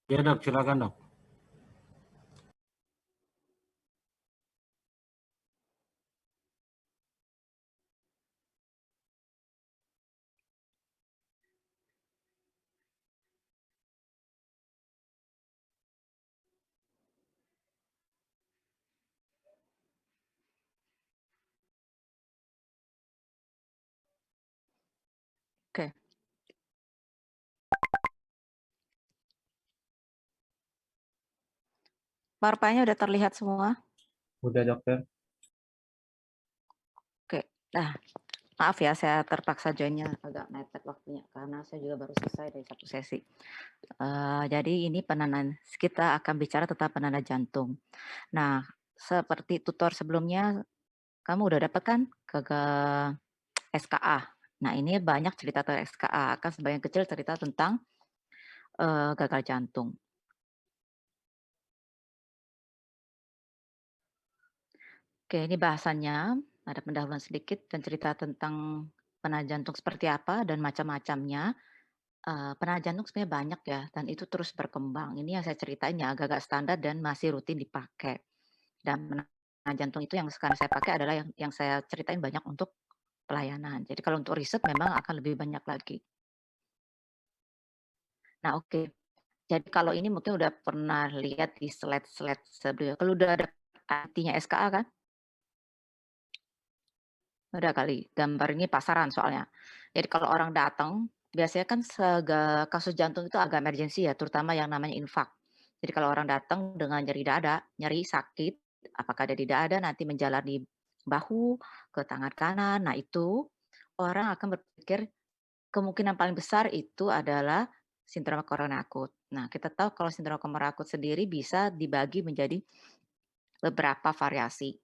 Ya dok, silakan dok. Oke. PowerPoint-nya udah terlihat semua? Udah dokter. Oke. Nah, maaf ya saya terpaksa join-nya agak mepet waktunya karena saya juga baru selesai dari satu sesi. Jadi ini penanda kita akan bicara tentang penanda jantung. Nah, seperti tutor sebelumnya kamu udah dapat kan SKA. Nah, ini banyak cerita tentang SKA, akan sebagian kecil cerita tentang, gagal jantung. Oke, ini bahasannya, ada pendahuluan sedikit dan cerita tentang penanda jantung seperti apa dan macam-macamnya. Penanda jantung sebenarnya banyak ya, dan itu terus berkembang. Ini yang saya ceritain ya agak-agak standar dan masih rutin dipakai. Dan penanda jantung itu yang sekarang saya pakai adalah yang saya ceritain banyak untuk pelayanan. Jadi kalau untuk riset memang akan lebih banyak lagi. Nah, oke. Jadi kalau ini mungkin udah pernah lihat di slide-slide sebelumnya. Kalau udah ada artinya SKA kan? Udah kali, gambar ini pasaran soalnya. Jadi kalau orang datang, biasanya kan kasus jantung itu agak emergensi ya, terutama yang namanya infak. Jadi kalau orang datang dengan nyeri dada, nyeri sakit, apakah ada di dada, nanti menjalar di bahu, ke tangan kanan. Nah itu orang akan berpikir kemungkinan paling besar itu adalah sindrom korona akut. Nah kita tahu kalau sindrom korona akut sendiri bisa dibagi menjadi beberapa variasi.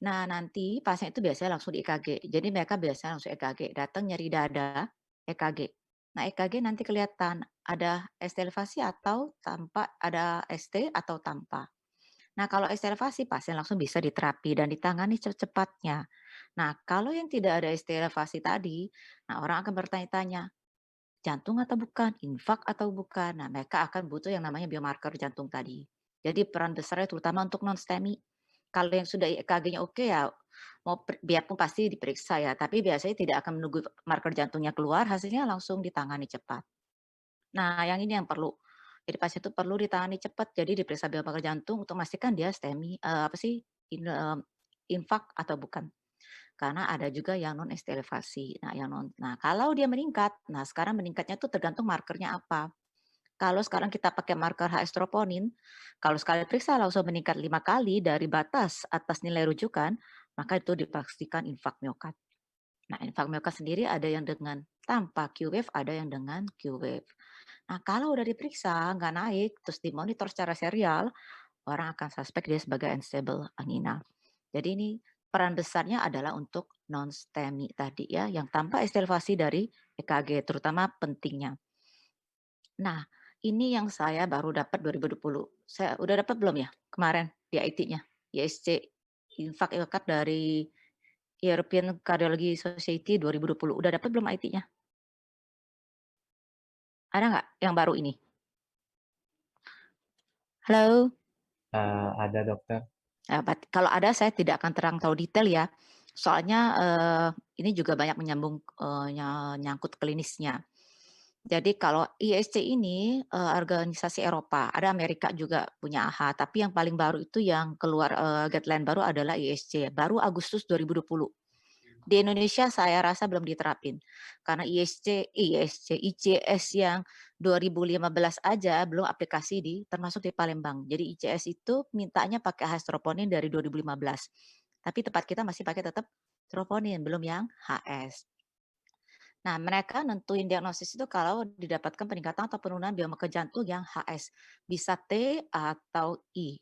Nah, nanti pasien itu biasanya langsung di EKG. Jadi mereka biasanya langsung EKG, datang nyeri dada, EKG. Nah, EKG nanti kelihatan ada ST elevasi atau tanpa, ada ST atau tanpa. Nah, kalau ST elevasi pasien langsung bisa diterapi dan ditangani secepatnya. Nah, kalau yang tidak ada ST elevasi tadi, nah orang akan bertanya-tanya, jantung atau bukan, infak atau bukan. Nah, mereka akan butuh yang namanya biomarker jantung tadi. Jadi peran besarnya terutama untuk non STEMI. Kalau yang sudah EKG-nya oke ya, biarpun pasti diperiksa ya, tapi biasanya tidak akan menunggu marker jantungnya keluar, hasilnya langsung ditangani cepat. Nah, yang ini yang perlu. Jadi pasien itu perlu ditangani cepat, jadi diperiksa biomarker jantung untuk memastikan dia STEMI, apa sih, infak atau bukan. Karena ada juga yang non ST elevasi. Nah, kalau dia meningkat, nah sekarang meningkatnya tuh tergantung markernya apa. Kalau sekarang kita pakai marker HS troponin, kalau sekali periksa langsung meningkat 5 kali dari batas atas nilai rujukan, maka itu dipastikan infak miokard. Nah, infak miokard sendiri ada yang dengan tanpa Q-wave, ada yang dengan Q-wave. Nah, kalau udah diperiksa nggak naik, terus dimonitor secara serial, orang akan suspek dia sebagai unstable angina. Jadi ini peran besarnya adalah untuk non-STEMI tadi ya, yang tanpa estelvasi dari EKG, terutama pentingnya. Nah, ini yang saya baru dapat 2020. Saya udah dapat belum ya kemarin di IT-nya, ISC Infak Ilkat dari European Cardiology Society 2020. Udah dapat belum IT-nya? Ada nggak yang baru ini? Halo? Ada dokter. Kalau ada saya tidak akan terang tahu detail ya. Soalnya, ini juga banyak menyambung, nyangkut klinisnya. Jadi kalau ISC ini, organisasi Eropa, ada Amerika juga punya AHA, tapi yang paling baru itu yang keluar, guideline baru adalah ISC, baru Agustus 2020. Di Indonesia saya rasa belum diterapin, karena ICS yang 2015 aja belum aplikasi termasuk di Palembang. Jadi ICS itu mintanya pakai HS troponin dari 2015, tapi tempat kita masih pakai tetap troponin, belum yang HS. Nah, mereka nentuin diagnosis itu kalau didapatkan peningkatan atau penurunan biomarker jantung yang HS, bisa T atau I.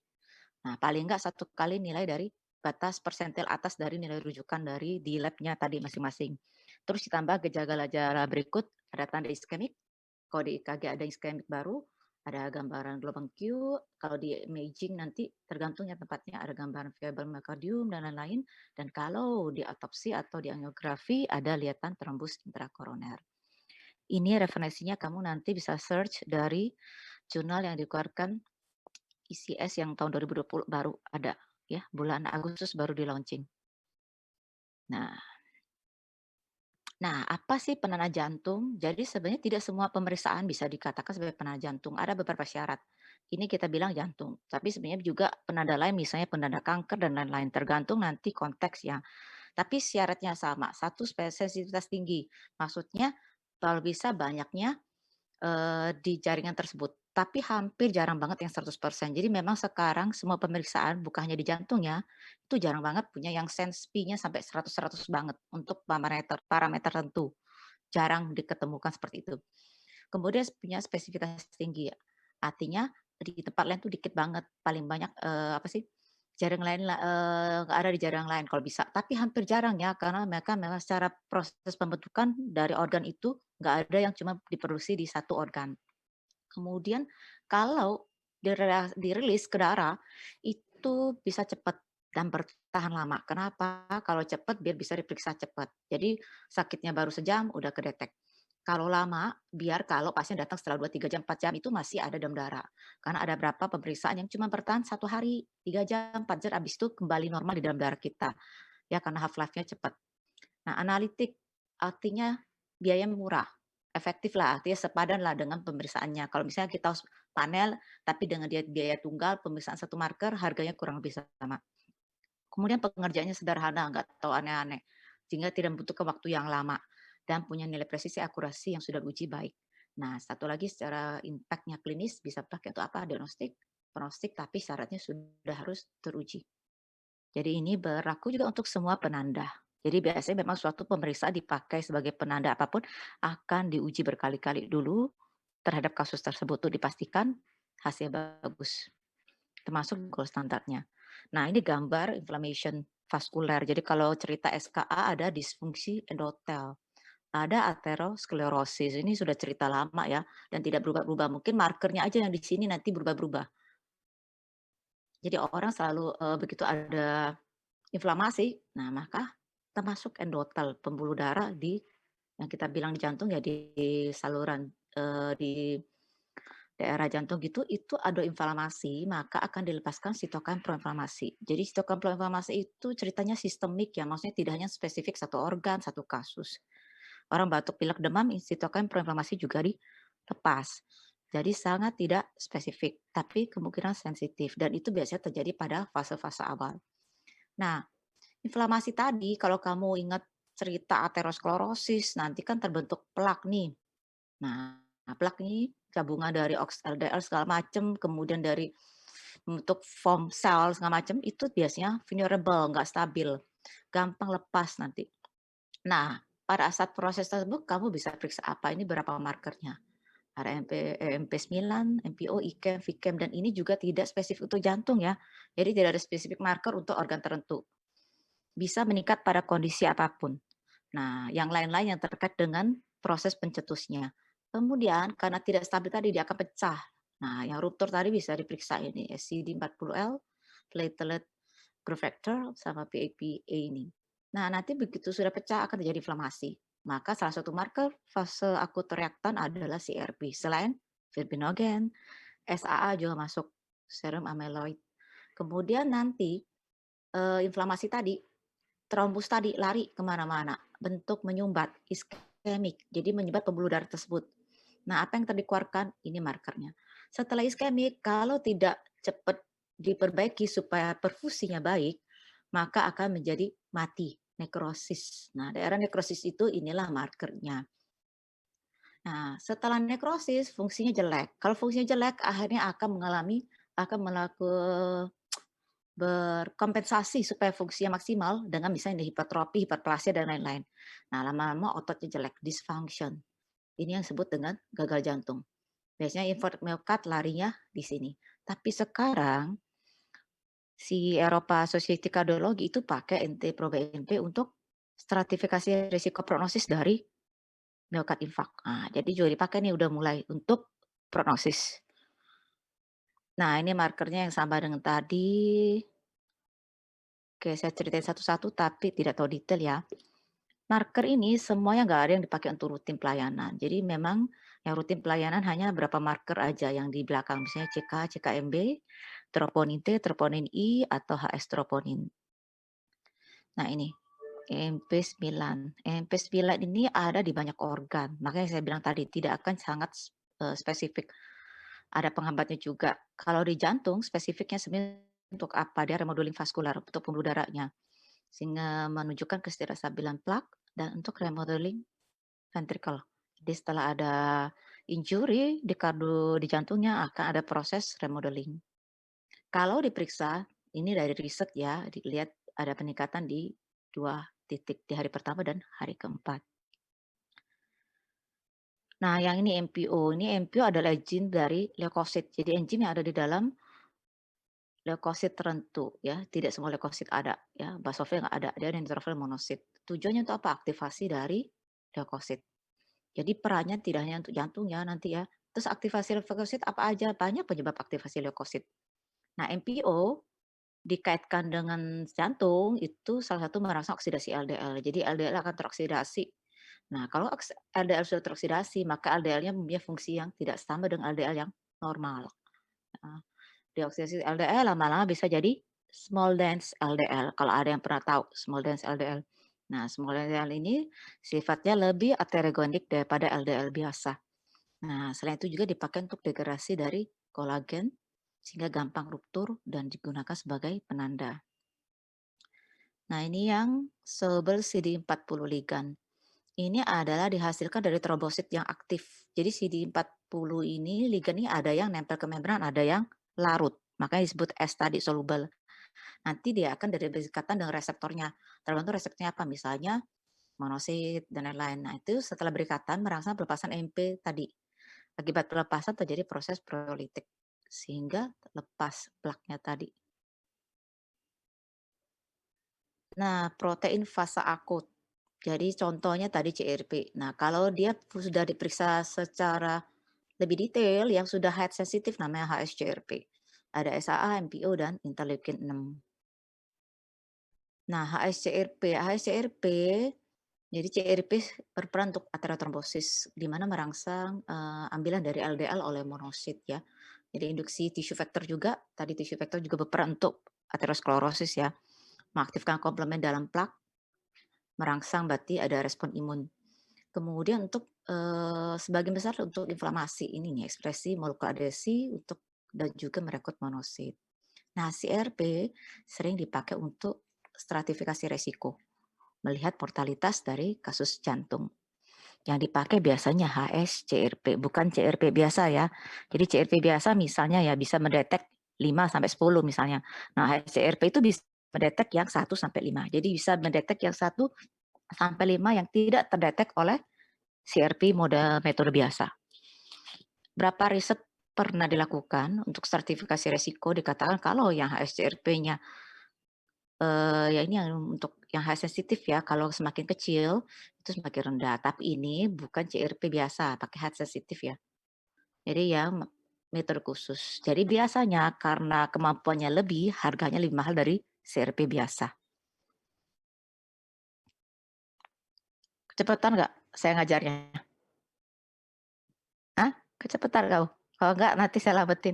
Nah, paling enggak 1 kali nilai dari batas persentil atas dari nilai rujukan dari di lab-nya tadi masing-masing. Terus ditambah gejala-gejala berikut, ada tanda iskemik, kalau di EKG ada iskemik baru, ada gambaran gelombang Q, kalau di imaging nanti tergantung ya tempatnya ada gambaran variabel myocardium dan lain-lain, dan kalau di autopsi atau di angiografi ada lihatan trombus intrakoroner. Ini referensinya kamu nanti bisa search dari jurnal yang dikeluarkan ICS yang tahun 2020 baru ada ya, bulan Agustus baru di-launching. Nah nah, apa sih penanda jantung? Jadi sebenarnya tidak semua pemeriksaan bisa dikatakan sebagai penanda jantung, ada beberapa syarat. Ini kita bilang jantung, tapi sebenarnya juga penanda lain misalnya penanda kanker dan lain-lain, tergantung nanti konteksnya. Tapi syaratnya sama, satu sensitivitas tinggi, maksudnya kalau bisa banyaknya di jaringan tersebut, tapi hampir jarang banget yang 100%. Jadi memang sekarang semua pemeriksaan bukan hanya di jantung ya, itu jarang banget punya yang sense P-nya sampai 100 banget untuk parameter parameter tertentu, jarang diketemukan seperti itu. Kemudian punya spesifitas tinggi, artinya di tempat lain tuh dikit banget, paling banyak, apa sih, jaring lain nggak ada di jaring lain kalau bisa, tapi hampir jarang ya, karena mereka memang secara proses pembentukan dari organ itu nggak ada yang cuma diproduksi di satu organ. Kemudian kalau dirilis ke darah, itu bisa cepat dan bertahan lama. Kenapa? Kalau cepat biar bisa diperiksa cepat. Jadi sakitnya baru sejam udah kedetek. Kalau lama, biar kalau pasien datang setelah 2, 3 jam, 4 jam itu masih ada dalam darah. Karena ada berapa pemeriksaan yang cuma bertahan 1 hari, 3 jam, 4 jam, habis itu kembali normal di dalam darah kita. Ya karena half life-nya cepat. Nah, analitik artinya biayanya murah, efektif lah, artinya sepadan lah dengan pemeriksaannya. Kalau misalnya kita harus panel, tapi dengan dia biaya tunggal, pemeriksaan satu marker, harganya kurang lebih sama. Kemudian pengerjaannya sederhana, nggak tahu aneh-aneh, sehingga tidak membutuhkan waktu yang lama dan punya nilai presisi akurasi yang sudah diuji baik. Nah, satu lagi secara impact-nya klinis bisa pakai untuk apa? Diagnostik, prognostik, tapi syaratnya sudah harus teruji. Jadi ini berlaku juga untuk semua penanda. Jadi biasanya memang suatu pemeriksaan dipakai sebagai penanda apapun akan diuji berkali-kali dulu terhadap kasus tersebut untuk dipastikan hasil bagus, termasuk gold standarnya. Nah, ini gambar inflammation vaskuler. Jadi kalau cerita SKA ada disfungsi endotel, ada aterosklerosis. Ini sudah cerita lama ya dan tidak berubah-ubah. Mungkin markernya aja yang di sini nanti berubah-berubah. Jadi orang selalu begitu ada inflamasi, nah maka termasuk endotel, pembuluh darah di yang kita bilang di jantung ya di saluran, di daerah jantung gitu, itu ada inflamasi, maka akan dilepaskan sitokin proinflamasi. Jadi sitokin proinflamasi itu ceritanya sistemik ya, maksudnya tidak hanya spesifik satu organ, satu kasus. Orang batuk, pilek, demam, sitokin proinflamasi juga dilepas. Jadi sangat tidak spesifik, tapi kemungkinan sensitif dan itu biasanya terjadi pada fase-fase awal. Nah, inflamasi tadi kalau kamu ingat cerita aterosklerosis, nanti kan terbentuk plak nih. Nah, plak ini gabungan dari LDL segala macam, kemudian dari bentuk foam sel segala macam, itu biasanya vulnerable, nggak stabil, gampang lepas nanti. Nah, pada saat proses tersebut kamu bisa periksa apa, ini berapa markernya. Ada MP9, MPO, ICAM, VCAM, dan ini juga tidak spesifik untuk jantung ya. Jadi tidak ada spesifik marker untuk organ tertentu. Bisa meningkat pada kondisi apapun. Nah, yang lain-lain yang terkait dengan proses pencetusnya. Kemudian karena tidak stabil tadi dia akan pecah. Nah, yang ruptur tadi bisa diperiksa ini SCD40L, platelet growth factor sama PAPA ini. Nah, nanti begitu sudah pecah akan terjadi inflamasi. Maka salah satu marker fase akut reaktan adalah CRP. Selain fibrinogen, SAA juga masuk, serum amyloid. Kemudian nanti inflamasi tadi trombus tadi lari kemana-mana, bentuk menyumbat, iskemik, jadi menyumbat pembuluh darah tersebut. Nah, apa yang dikeluarkan? Ini markernya. Setelah iskemik, kalau tidak cepat diperbaiki supaya perfusinya baik, maka akan menjadi mati, nekrosis. Nah, daerah nekrosis itu inilah markernya. Nah, setelah nekrosis, fungsinya jelek. Kalau fungsinya jelek, akhirnya akan melakukan berkompensasi supaya fungsinya maksimal dengan misalnya hipertrofi, hiperplasia dan lain-lain. Nah, lama-lama ototnya jelek, dysfunction. Ini yang disebut dengan gagal jantung. Biasanya infark miokard larinya di sini. Tapi sekarang si Eropa Society Cardiology itu pakai NT-proBNP untuk stratifikasi risiko prognosis dari miokard infark. Nah, jadi juga dipakai nih udah mulai untuk prognosis. Nah, ini markernya yang sama dengan tadi. Oke, saya ceritain satu-satu tapi tidak tahu detail ya. Marker ini semuanya nggak ada yang dipakai untuk rutin pelayanan. Jadi memang yang rutin pelayanan hanya berapa marker aja yang di belakang, misalnya CK, CKMB, troponin T, troponin I, atau HS troponin. Nah ini, EMP9. EMP9 ini ada di banyak organ, makanya saya bilang tadi tidak akan sangat spesifik. Ada penghambatnya juga. Kalau di jantung spesifiknya sebenarnya untuk apa? Dia remodeling vaskular untuk pembuluh darahnya, sehingga menunjukkan ketidakstabilan plak dan untuk remodeling ventricle. Jadi setelah ada injury di jantungnya akan ada proses remodeling. Kalau diperiksa, ini dari riset ya, dilihat ada peningkatan di 2 titik, di hari pertama dan hari keempat. Nah, yang ini MPO. Ini MPO adalah enzim dari leukosit. Jadi enzim yang ada di dalam leukosit tertentu ya, tidak semua leukosit ada ya, basofil nggak ada, dia ada neutrofil monosit. Tujuannya untuk apa? Aktivasi dari leukosit. Jadi perannya tidak hanya untuk jantung ya nanti ya. Terus aktivasi leukosit apa aja? Banyak penyebab aktivasi leukosit. Nah, MPO dikaitkan dengan jantung itu salah satu merangsang oksidasi LDL. Jadi LDL akan teroksidasi. Nah, kalau LDL sudah teroksidasi, maka LDL-nya mempunyai fungsi yang tidak sama dengan LDL yang normal. Nah, dioksidasi LDL lama-lama bisa jadi small dense LDL, kalau ada yang pernah tahu small dense LDL. Nah, small LDL ini sifatnya lebih aterogenik daripada LDL biasa. Nah, selain itu juga dipakai untuk degradasi dari kolagen sehingga gampang ruptur dan digunakan sebagai penanda. Nah, ini yang soluble CD40 ligand. Ini adalah dihasilkan dari trombosit yang aktif. Jadi CD40 ini ligand ini ada yang nempel ke membran, ada yang larut. Makanya disebut S tadi soluble. Nanti dia akan dari berdekatan dengan reseptornya. Tergantung reseptornya apa, misalnya monosit dan lain-lain. Nah, itu setelah berikatan merangsang pelepasan MP tadi. Akibat pelepasan terjadi proses proteolitik sehingga lepas plaknya tadi. Nah, protein fase akut. Jadi contohnya tadi CRP. Nah, kalau dia sudah diperiksa secara lebih detail yang sudah height sensitif namanya HSCRP. Ada SAA, MPO, dan interleukin 6. Nah, HSCRP, jadi CRP berperan untuk aterotrombosis, di mana merangsang ambilan dari LDL oleh monosit ya. Jadi induksi tissue factor juga, tadi tissue factor juga berperan untuk aterosklerosis ya, mengaktifkan komplement dalam plak, merangsang berarti ada respon imun. Kemudian untuk sebagian besar untuk inflamasi ini nih ekspresi molekul adesi untuk dan juga merekrut monosit. Nah, CRP sering dipakai untuk stratifikasi resiko, melihat mortalitas dari kasus jantung. Yang dipakai biasanya HS-CRP, bukan CRP biasa ya. Jadi CRP biasa misalnya ya bisa mendetek 5 sampai 10 misalnya. Nah, HS-CRP itu bisa mendetek yang 1 sampai 5. Jadi bisa mendetek yang 1 sampai 5 yang tidak terdetek oleh CRP metode biasa. Berapa riset pernah dilakukan untuk stratifikasi resiko dikatakan kalau yang HSCRP-nya ya ini yang untuk yang high sensitif ya, kalau semakin kecil itu semakin rendah. Tapi ini bukan CRP biasa, pakai high sensitif ya. Jadi yang metode khusus. Jadi biasanya karena kemampuannya lebih, harganya lebih mahal dari CRP biasa. Kecepatan nggak saya ngajarnya? Hah? Kecepatan kau? Kalau enggak nanti saya lambatin.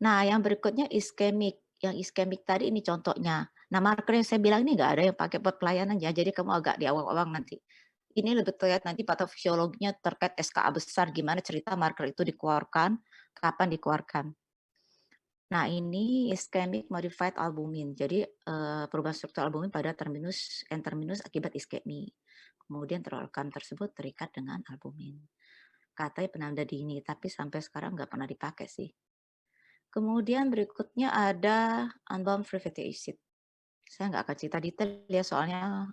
Nah, yang berikutnya iskemik. Yang iskemik tadi ini contohnya. Nah, marker yang saya bilang ini nggak ada yang pakai buat pelayanan ya, jadi kamu agak di awang-awang nanti. Ini lebih terlihat nanti patofisiologinya terkait SKA besar, gimana cerita marker itu dikeluarkan, kapan dikeluarkan. Nah, ini ischemic modified albumin. Jadi, perubahan struktur albumin pada terminus N-terminus akibat iskemi. Kemudian organ tersebut terikat dengan albumin. Katanya penanda dini, tapi sampai sekarang nggak pernah dipakai sih. Kemudian berikutnya ada unbound free fatty acid. Saya nggak akan cerita detail ya, soalnya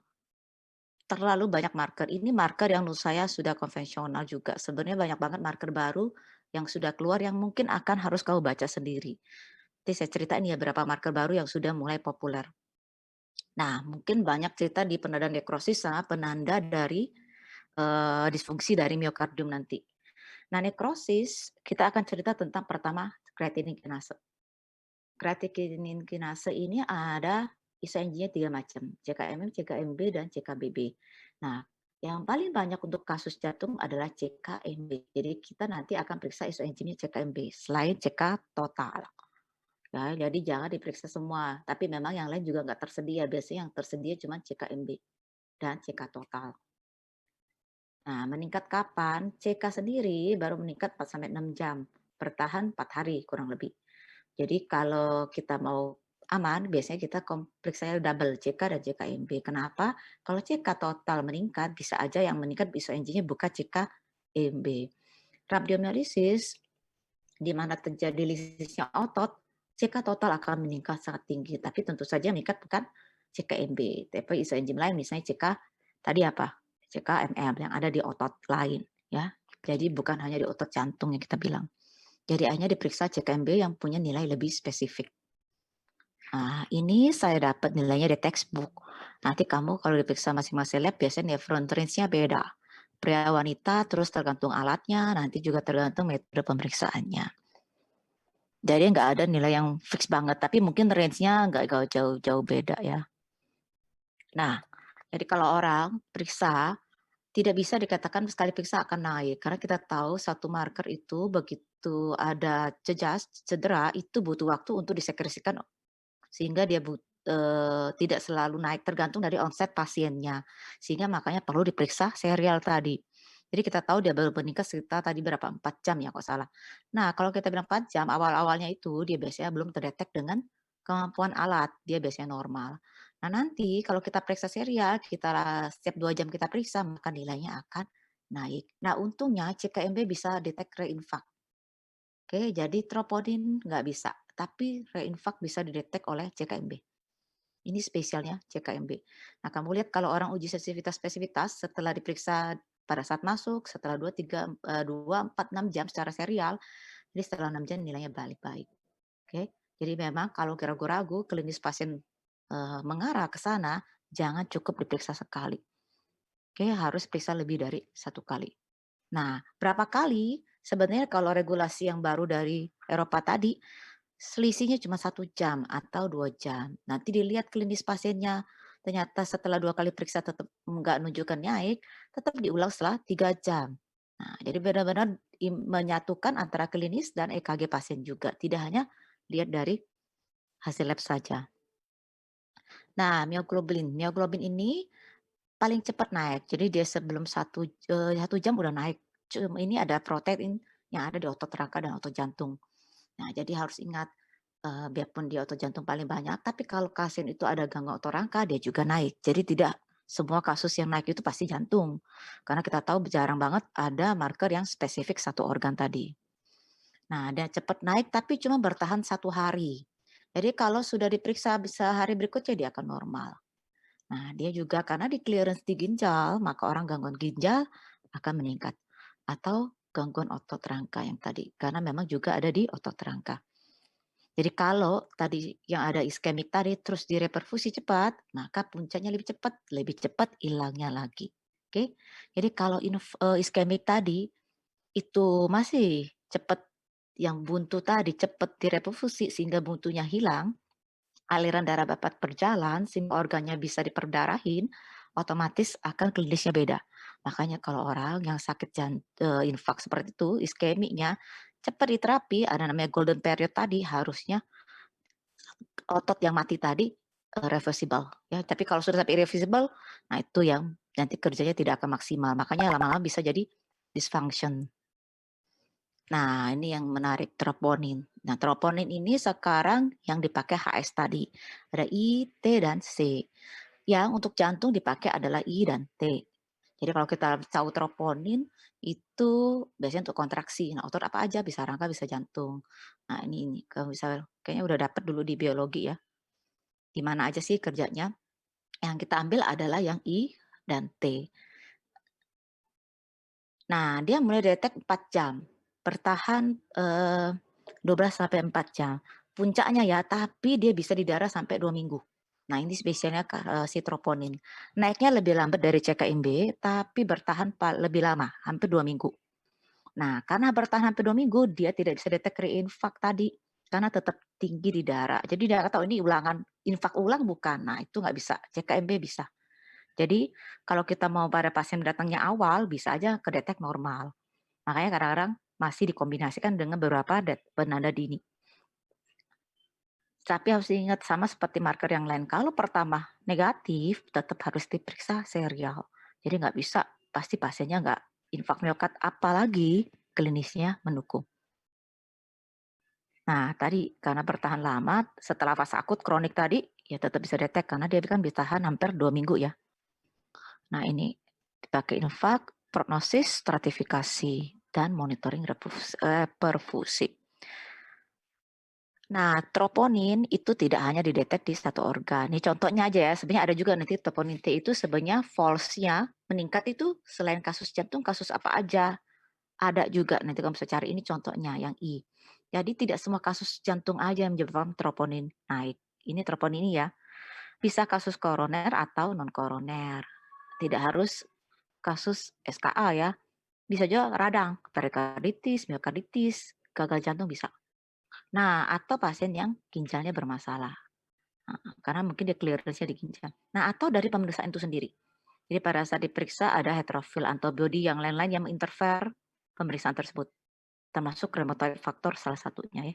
terlalu banyak marker. Ini marker yang menurut saya sudah konvensional juga. Sebenarnya banyak banget marker baru yang sudah keluar yang mungkin akan harus kamu baca sendiri. Nanti saya ceritain ya berapa marker baru yang sudah mulai populer. Nah, mungkin banyak cerita di penanda nekrosis sama penanda dari disfungsi dari miokardium nanti. Nah, nekrosis kita akan cerita tentang pertama creatinine kinase. Creatinine kinase ini ada isoenzinnya 3 macam, CKMM, CKMB, dan CKBB. Nah, Yang paling banyak untuk kasus jantung adalah CKMB. Jadi kita nanti akan periksa isoenzimnya CKMB selain CK total. Ya, jadi jangan diperiksa semua, tapi memang yang lain juga nggak tersedia. Biasanya yang tersedia cuma CKMB dan CK total. Nah, meningkat kapan? CK sendiri baru meningkat 4 sampai 6 jam, bertahan 4 hari kurang lebih. Jadi kalau kita mau aman, biasanya kita periksanya double CK dan CKMB. Kenapa? Kalau CK total meningkat, bisa aja yang meningkat isoenzimnya bukan CKMB. Rhabdomyolysis, di mana terjadi lisisnya otot, CK total akan meningkat sangat tinggi, tapi tentu saja meningkat bukan CKMB. Tapi isoenzim lain misalnya CK tadi apa? CKMM yang ada di otot lain ya. Jadi bukan hanya di otot jantung yang kita bilang. Jadi hanya diperiksa CKMB yang punya nilai lebih spesifik. Nah, ini saya dapat nilainya di textbook. Nanti kamu kalau diperiksa masing-masing lab biasanya front range-nya beda. Pria wanita terus tergantung alatnya, nanti juga tergantung metode pemeriksaannya. Jadi nggak ada nilai yang fix banget, tapi mungkin range-nya nggak jauh-jauh beda ya. Nah, jadi kalau orang periksa tidak bisa dikatakan sekali periksa akan naik, karena kita tahu satu marker itu begitu ada cedera itu butuh waktu untuk disekresikan sehingga dia tidak selalu naik tergantung dari onset pasiennya. Sehingga makanya perlu diperiksa serial tadi. Jadi kita tahu dia baru meningkat sekitar tadi berapa, 4 jam ya kalau salah. Nah kalau kita bilang 4 jam, awal-awalnya itu dia biasanya belum terdetek dengan kemampuan alat, dia biasanya normal. Nah nanti kalau kita periksa serial, kita setiap 2 jam kita periksa, maka nilainya akan naik. Nah untungnya CKMB bisa detect reinfarct. Oke, jadi troponin nggak bisa, tapi reinfarct bisa didetek oleh CKMB. Ini spesialnya CKMB. Nah, kamu lihat kalau orang uji sensitivitas-spesifitas setelah diperiksa pada saat masuk, setelah 2, 3, 2, 4, 6 jam secara serial, jadi setelah 6 jam nilainya balik baik. Oke, jadi memang kalau ragu-ragu klinis pasien mengarah ke sana, jangan cukup diperiksa sekali. Oke, harus periksa lebih dari 1 kali. Nah, berapa kali? Sebenarnya kalau regulasi yang baru dari Eropa tadi, selisihnya cuma 1 jam atau 2 jam. Nanti dilihat klinis pasiennya, ternyata setelah 2 kali periksa tetap nggak nunjukkan naik, tetap diulang setelah 3 jam. Nah, jadi benar-benar menyatukan antara klinis dan EKG pasien juga, tidak hanya lihat dari hasil lab saja. Nah, mioglobin. Mioglobin ini paling cepat naik, jadi dia sebelum 1 jam udah naik. Ini ada protein yang ada di otot rangka dan otot jantung. Nah, jadi harus ingat, biarpun dia otot jantung paling banyak, tapi kalau pasien itu ada gangguan otot rangka, dia juga naik. Jadi tidak semua kasus yang naik itu pasti jantung. Karena kita tahu jarang banget ada marker yang spesifik satu organ tadi. Nah, dia cepat naik tapi cuma bertahan 1 hari. Jadi kalau sudah diperiksa bisa hari berikutnya dia akan normal. Nah, dia juga karena di clearance di ginjal, maka orang gangguan ginjal akan meningkat. Atau gangguan otot rangka yang tadi, karena memang juga ada di otot rangka. Jadi kalau tadi yang ada iskemik tadi terus direperfusi cepat, maka puncaknya lebih cepat hilangnya lagi. Oke. Jadi kalau iskemik tadi itu masih cepat yang buntu tadi cepat direperfusi sehingga buntunya hilang, aliran darah dapat berjalan sehingga organnya bisa diperdarahin, otomatis akan klinisnya beda. Makanya kalau orang yang sakit infak seperti itu, iskemiknya cepat diterapi, ada namanya golden period tadi, harusnya otot yang mati tadi, reversible ya. Tapi kalau sudah sampai irreversible, nah itu yang nanti kerjanya tidak akan maksimal, makanya lama-lama bisa jadi dysfunction. Nah, ini yang menarik troponin. Nah, troponin ini sekarang yang dipakai HS tadi. Ada I, T, dan C. Yang untuk jantung dipakai adalah I dan T. Jadi kalau kita tahu troponin itu biasanya untuk kontraksi. Nah, otot apa aja bisa rangka, bisa jantung. Nah, ini kalau bisa kayaknya udah dapat dulu di biologi ya. Di mana aja sih kerjanya? Yang kita ambil adalah yang I dan T. Nah, dia mulai detek 4 jam, bertahan 12 sampai 4 jam. Puncaknya ya, tapi dia bisa di darah sampai 2 minggu. Nah, ini spesialnya si troponin. Naiknya lebih lambat dari CKMB, tapi bertahan lebih lama, hampir 2 minggu. Nah, karena bertahan hampir 2 minggu, dia tidak bisa detek reinfarct tadi, karena tetap tinggi di darah. Jadi dia nggak tahu ini ulangan infak ulang bukan. Nah, itu nggak bisa, CKMB bisa. Jadi kalau kita mau pada pasien datangnya awal, bisa aja kedetek normal. Makanya kadang-kadang masih dikombinasikan dengan beberapa penanda dini. Tapi harus diingat sama seperti marker yang lain, kalau pertama negatif tetap harus diperiksa serial. Jadi nggak bisa pasti pasiennya nggak infak miokard apalagi klinisnya mendukung. Nah tadi karena bertahan lama setelah fase akut kronik tadi ya tetap bisa detek karena dia kan bisa tahan hampir 2 minggu ya. Nah ini dipakai infak, prognosis, stratifikasi, dan monitoring perfusi. Nah, troponin itu tidak hanya didetek di satu organ. Ini contohnya aja ya, sebenarnya ada juga nanti troponin T itu sebenarnya false-nya meningkat itu selain kasus jantung, kasus apa aja. Ada juga, nanti kamu bisa cari ini contohnya yang I. Jadi tidak semua kasus jantung aja yang menyebabkan troponin naik. Ini troponin ini ya, bisa kasus koroner atau non-koroner. Tidak harus kasus SKA ya, bisa juga radang, perikarditis, miokarditis, gagal jantung bisa. Nah, atau pasien yang ginjalnya bermasalah. Heeh, karena mungkin dia clearance-nya di ginjal. Nah, atau dari pemeriksaan itu sendiri. Jadi pada saat diperiksa ada heterofil antibody yang lain-lain yang menginterfere pemeriksaan tersebut. Termasuk rheumatoid factor salah satunya ya.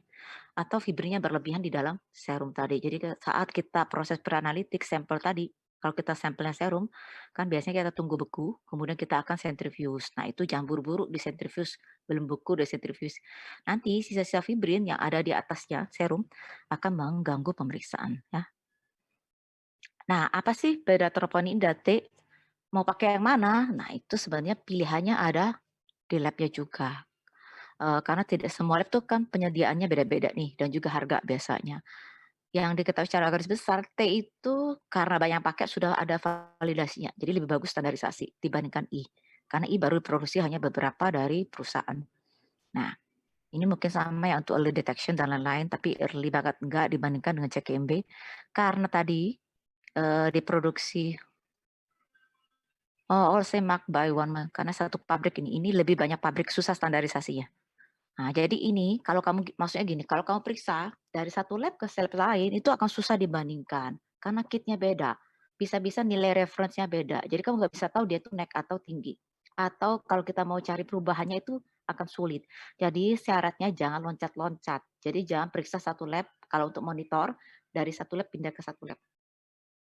Atau fibrinnya berlebihan di dalam serum tadi. Jadi saat kita proses preanalitik sampel tadi, kalau kita sampelnya serum, kan biasanya kita tunggu beku, kemudian kita akan sentrifuge. Nah itu jangan buru-buru di sentrifuge, belum beku di sentrifuge. Nanti sisa-sisa fibrin yang ada di atasnya serum akan mengganggu pemeriksaan ya. Nah apa sih beda troponin dan T? Mau pakai yang mana? Nah itu sebenarnya pilihannya ada di labnya juga. Karena tidak semua lab tuh kan penyediaannya beda-beda nih dan juga harga biasanya. Yang diketahui secara garis besar, T itu karena banyak pakai sudah ada validasinya, jadi lebih bagus standarisasi dibandingkan I. Karena I baru diproduksi hanya beberapa dari perusahaan. Nah, ini mungkin sama ya untuk early detection dan lain-lain, tapi early banget enggak dibandingkan dengan CKMB. Karena tadi diproduksi all same mark by one month, karena satu pabrik ini lebih banyak pabrik susah standarisasinya. Nah, jadi ini kalau kamu maksudnya gini, kalau kamu periksa dari satu lab ke lab lain itu akan susah dibandingkan karena kitnya beda. Bisa-bisa nilai reference-nya beda. Jadi kamu nggak bisa tahu dia itu naik atau tinggi. Atau kalau kita mau cari perubahannya itu akan sulit. Jadi syaratnya jangan loncat-loncat. Jadi jangan periksa satu lab kalau untuk monitor dari satu lab pindah ke satu lab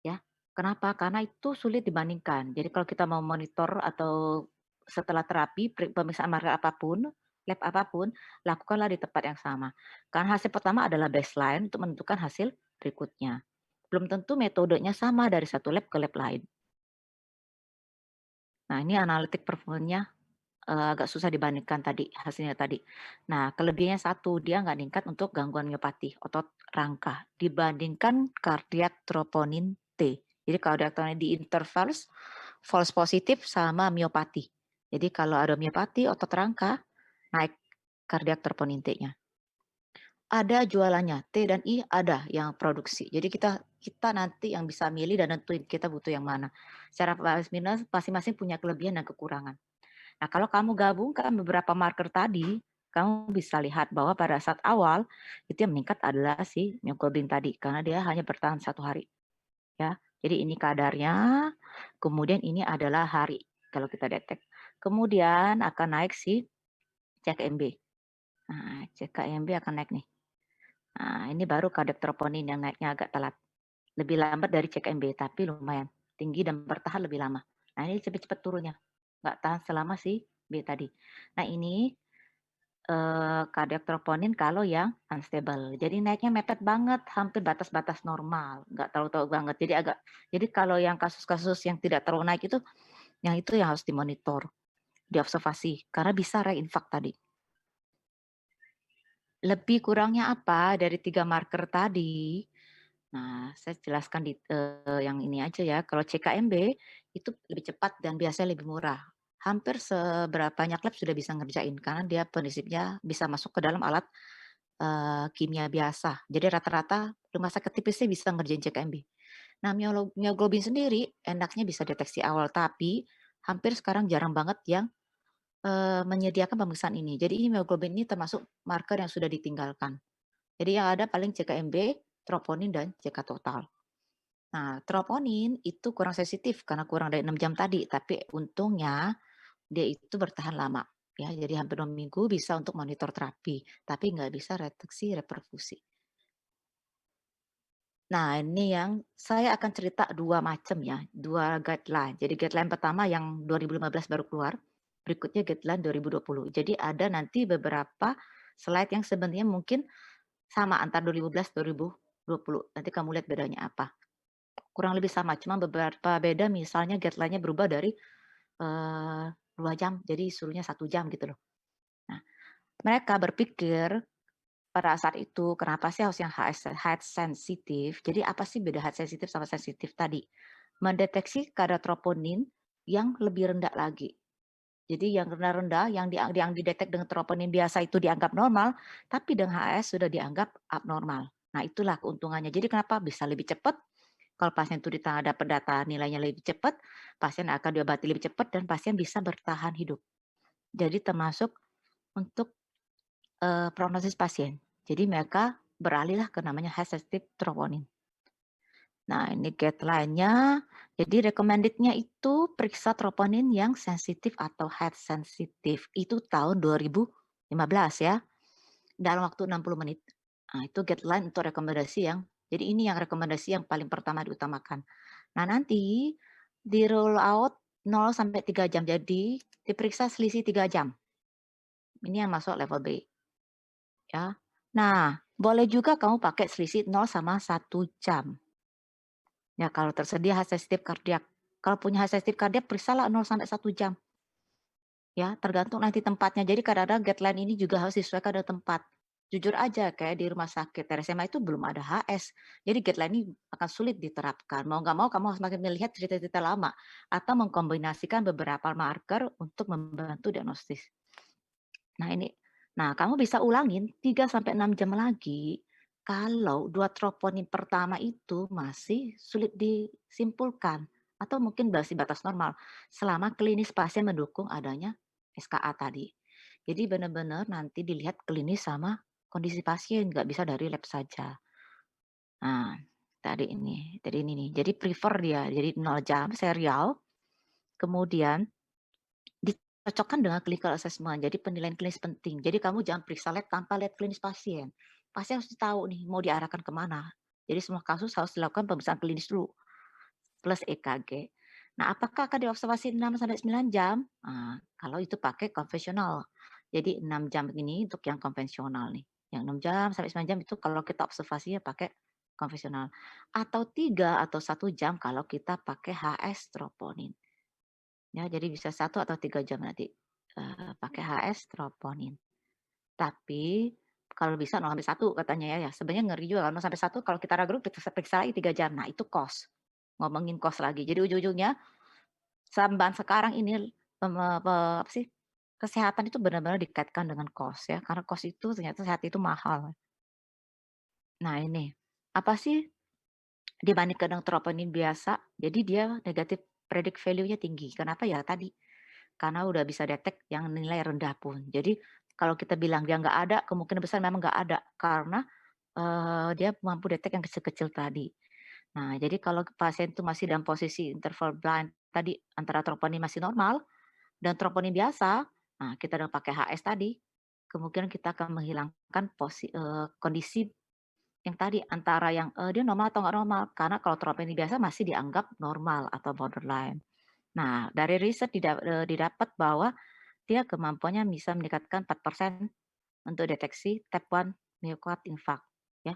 ya. Kenapa? Karena itu sulit dibandingkan. Jadi kalau kita mau monitor atau setelah terapi, pemeriksaan marker apapun, lab apapun, lakukanlah di tempat yang sama. Karena hasil pertama adalah baseline untuk menentukan hasil berikutnya. Belum tentu metodenya sama dari satu lab ke lab lain. Nah, ini analitik performanya agak susah dibandingkan tadi, hasilnya tadi. Nah, kelebihannya satu, dia nggak meningkat untuk gangguan miopati, otot rangka, dibandingkan kardiak troponin T. Jadi kardiak troponin di intervals, false positif sama miopati. Jadi kalau ada miopati, otot rangka, naik kardiak troponin T-nya. Ada jualannya, T dan I ada yang produksi. Jadi kita kita nanti yang bisa milih dan nentuin kita butuh yang mana. Secara plus minus masing-masing punya kelebihan dan kekurangan. Nah, kalau kamu gabungkan beberapa marker tadi, kamu bisa lihat bahwa pada saat awal itu yang meningkat adalah si myoglobin tadi karena dia hanya bertahan 1 hari ya. Jadi ini kadarnya, kemudian ini adalah hari kalau kita detek. Kemudian akan naik si CKMB. Nah, CKMB akan naik nih. Nah, ini baru kadar troponin yang naiknya agak telat. Lebih lambat dari CKMB tapi lumayan tinggi dan bertahan lebih lama. Nah, ini cepat-cepat turunnya. Nggak tahan selama si B tadi. Nah, ini kardiak troponin kalau yang unstable. Jadi naiknya mepet banget, hampir batas-batas normal, nggak terlalu tahu banget. Jadi kalau yang kasus-kasus yang tidak terlalu naik itu yang harus dimonitor, diobservasi, karena bisa reinfark tadi. Lebih kurangnya apa dari 3 marker tadi? Nah, saya jelaskan di yang ini aja ya. Kalau CKMB itu lebih cepat dan biasanya lebih murah. Hampir seberapa banyak lab sudah bisa ngerjain karena dia prinsipnya bisa masuk ke dalam alat kimia biasa. Jadi rata-rata rumah sakit TBC bisa ngerjain CKMB. Nah, mioglobin sendiri enaknya bisa deteksi awal, tapi hampir sekarang jarang banget yang menyediakan pemeriksaan ini. Jadi mioglobin ini termasuk marker yang sudah ditinggalkan. Jadi yang ada paling CKMB, troponin, dan CK total. Nah, troponin itu kurang sensitif karena kurang dari 6 jam tadi, tapi untungnya dia itu bertahan lama, ya. Jadi hampir 2 minggu bisa untuk monitor terapi, tapi nggak bisa reduksi reperfusi. Nah, ini yang saya akan cerita 2 macam ya, 2 guideline. Jadi guideline pertama yang 2015 baru keluar, berikutnya guideline 2020. Jadi ada nanti beberapa slide yang sebenarnya mungkin sama antara 2015, 2020. Nanti kamu lihat bedanya apa. Kurang lebih sama, cuma beberapa beda misalnya guideline-nya berubah dari, 2 jam, jadi suruhnya 1 jam gitu loh. Nah, mereka berpikir pada saat itu, kenapa sih harus yang height sensitif? Jadi apa sih beda height sensitif sama sensitif tadi? Mendeteksi kadar troponin yang lebih rendah lagi. Jadi yang rendah-rendah yang didetek dengan troponin biasa itu dianggap normal, tapi dengan HS sudah dianggap abnormal. Nah, itulah keuntungannya. Jadi kenapa bisa lebih cepat, kalau pasien itu dapat data nilainya lebih cepat, pasien akan diobati lebih cepat dan pasien bisa bertahan hidup. Jadi termasuk untuk prognosis pasien. Jadi mereka beralihlah ke namanya high sensitive troponin. Nah, ini guideline-nya, jadi recommended-nya itu periksa troponin yang sensitif atau high sensitif, itu tahun 2015 ya, dalam waktu 60 menit. Nah, itu guideline untuk rekomendasi yang jadi ini yang rekomendasi yang paling pertama diutamakan. Nah, nanti di-roll out 0 sampai 3 jam, jadi diperiksa selisih 3 jam. Ini yang masuk level B. Ya. Nah, boleh juga kamu pakai selisih 0 sama 1 jam. Ya, kalau tersedia sensitif kardiak. Kalau punya sensitif kardiak, periksalah 0 sampai 1 jam. Ya, tergantung nanti tempatnya. Jadi kadang-kadang guideline ini juga harus disesuaikan dengan tempat. Jujur aja, kayak di rumah sakit RSMA itu belum ada HS. Jadi guideline ini akan sulit diterapkan. Mau nggak mau kamu harus makin melihat cerita-cerita lama. Atau mengkombinasikan beberapa marker untuk membantu diagnosis. Nah, kamu bisa ulangin 3 sampai 6 jam lagi kalau 2 troponin pertama itu masih sulit disimpulkan atau mungkin masih batas normal selama klinis pasien mendukung adanya SKA tadi. Jadi benar-benar nanti dilihat klinis sama kondisi pasien, nggak bisa dari lab saja. Nah, tadi ini nih, jadi prefer dia, jadi 0 jam serial, kemudian dicocokkan dengan clinical assessment, jadi penilaian klinis penting. Jadi kamu jangan periksa lab tanpa lihat klinis pasien. Pasien harus tahu nih mau diarahkan kemana. Jadi semua kasus harus dilakukan pemeriksaan klinis dulu, plus EKG. Nah, apakah akan diobservasi 6 sampai 9 jam? Nah, kalau itu pakai konvensional. Jadi 6 jam ini untuk yang konvensional nih. Yang 6 jam sampai 9 jam itu kalau kita observasinya pakai konvensional. Atau 3 atau 1 jam kalau kita pakai HS troponin. Ya, jadi bisa 1 atau 3 jam nanti, pakai HS troponin. Tapi kalau bisa 0 sampai 1 katanya ya, sebenarnya ngeri juga kalau 0 sampai 1 kalau kita ragu periksa periksa lagi 3 jam. Nah, itu cost, ngomongin cost lagi. Jadi ujung-ujungnya samban sekarang ini, apa sih, kesehatan itu benar-benar dikaitkan dengan cost ya, karena cost itu ternyata sehat itu mahal. Nah ini, apa sih dibandingkan dengan troponin biasa, jadi dia negatif predict value-nya tinggi. Kenapa ya tadi, karena udah bisa detect yang nilai rendah pun. Jadi kalau kita bilang dia nggak ada, kemungkinan besar memang nggak ada karena, dia mampu detect yang kecil-kecil tadi. Nah, jadi kalau pasien itu masih dalam posisi interval blind tadi antara troponin masih normal dan troponin biasa, nah kita udah pakai HS tadi, kemungkinan kita akan menghilangkan kondisi yang tadi antara yang, dia normal atau nggak normal, karena kalau troponin biasa masih dianggap normal atau borderline. Nah, dari riset didapat bahwa dia kemampuannya bisa meningkatkan 4% untuk deteksi type 1 myocard infarct ya.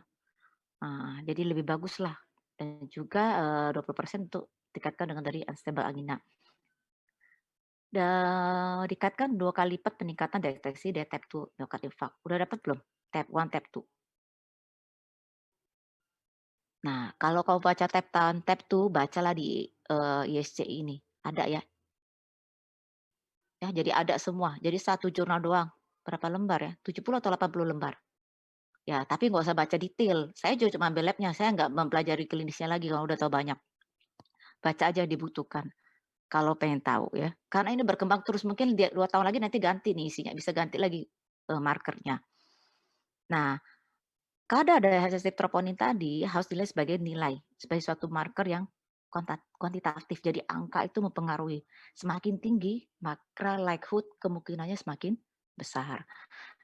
Jadi lebih baguslah dan juga, 20% untuk tingkatkan dengan dari unstable angina. Dikaitkan 2 kali lipat peningkatan deteksi dari type 2 myocard infarct. Udah dapat belum? Type 1, type 2. Nah, kalau kamu baca type 2 bacalah di, ISCI ini, ada ya. Ya, jadi ada semua. Jadi satu jurnal doang. Berapa lembar ya? 70 atau 80 lembar. Ya, tapi nggak usah baca detail. Saya juga cuma ambil labnya, saya nggak mempelajari klinisnya lagi kalau udah tahu banyak. Baca aja yang dibutuhkan, kalau pengen tahu ya. Karena ini berkembang terus, mungkin 2 tahun lagi nanti ganti nih isinya, bisa ganti lagi, markernya. Nah, Kadar dari hasil troponin tadi harus dilihat sebagai nilai, sebagai suatu marker yang kuantitatif. Jadi angka itu mempengaruhi. Semakin tinggi, maka likelihood kemungkinannya semakin besar.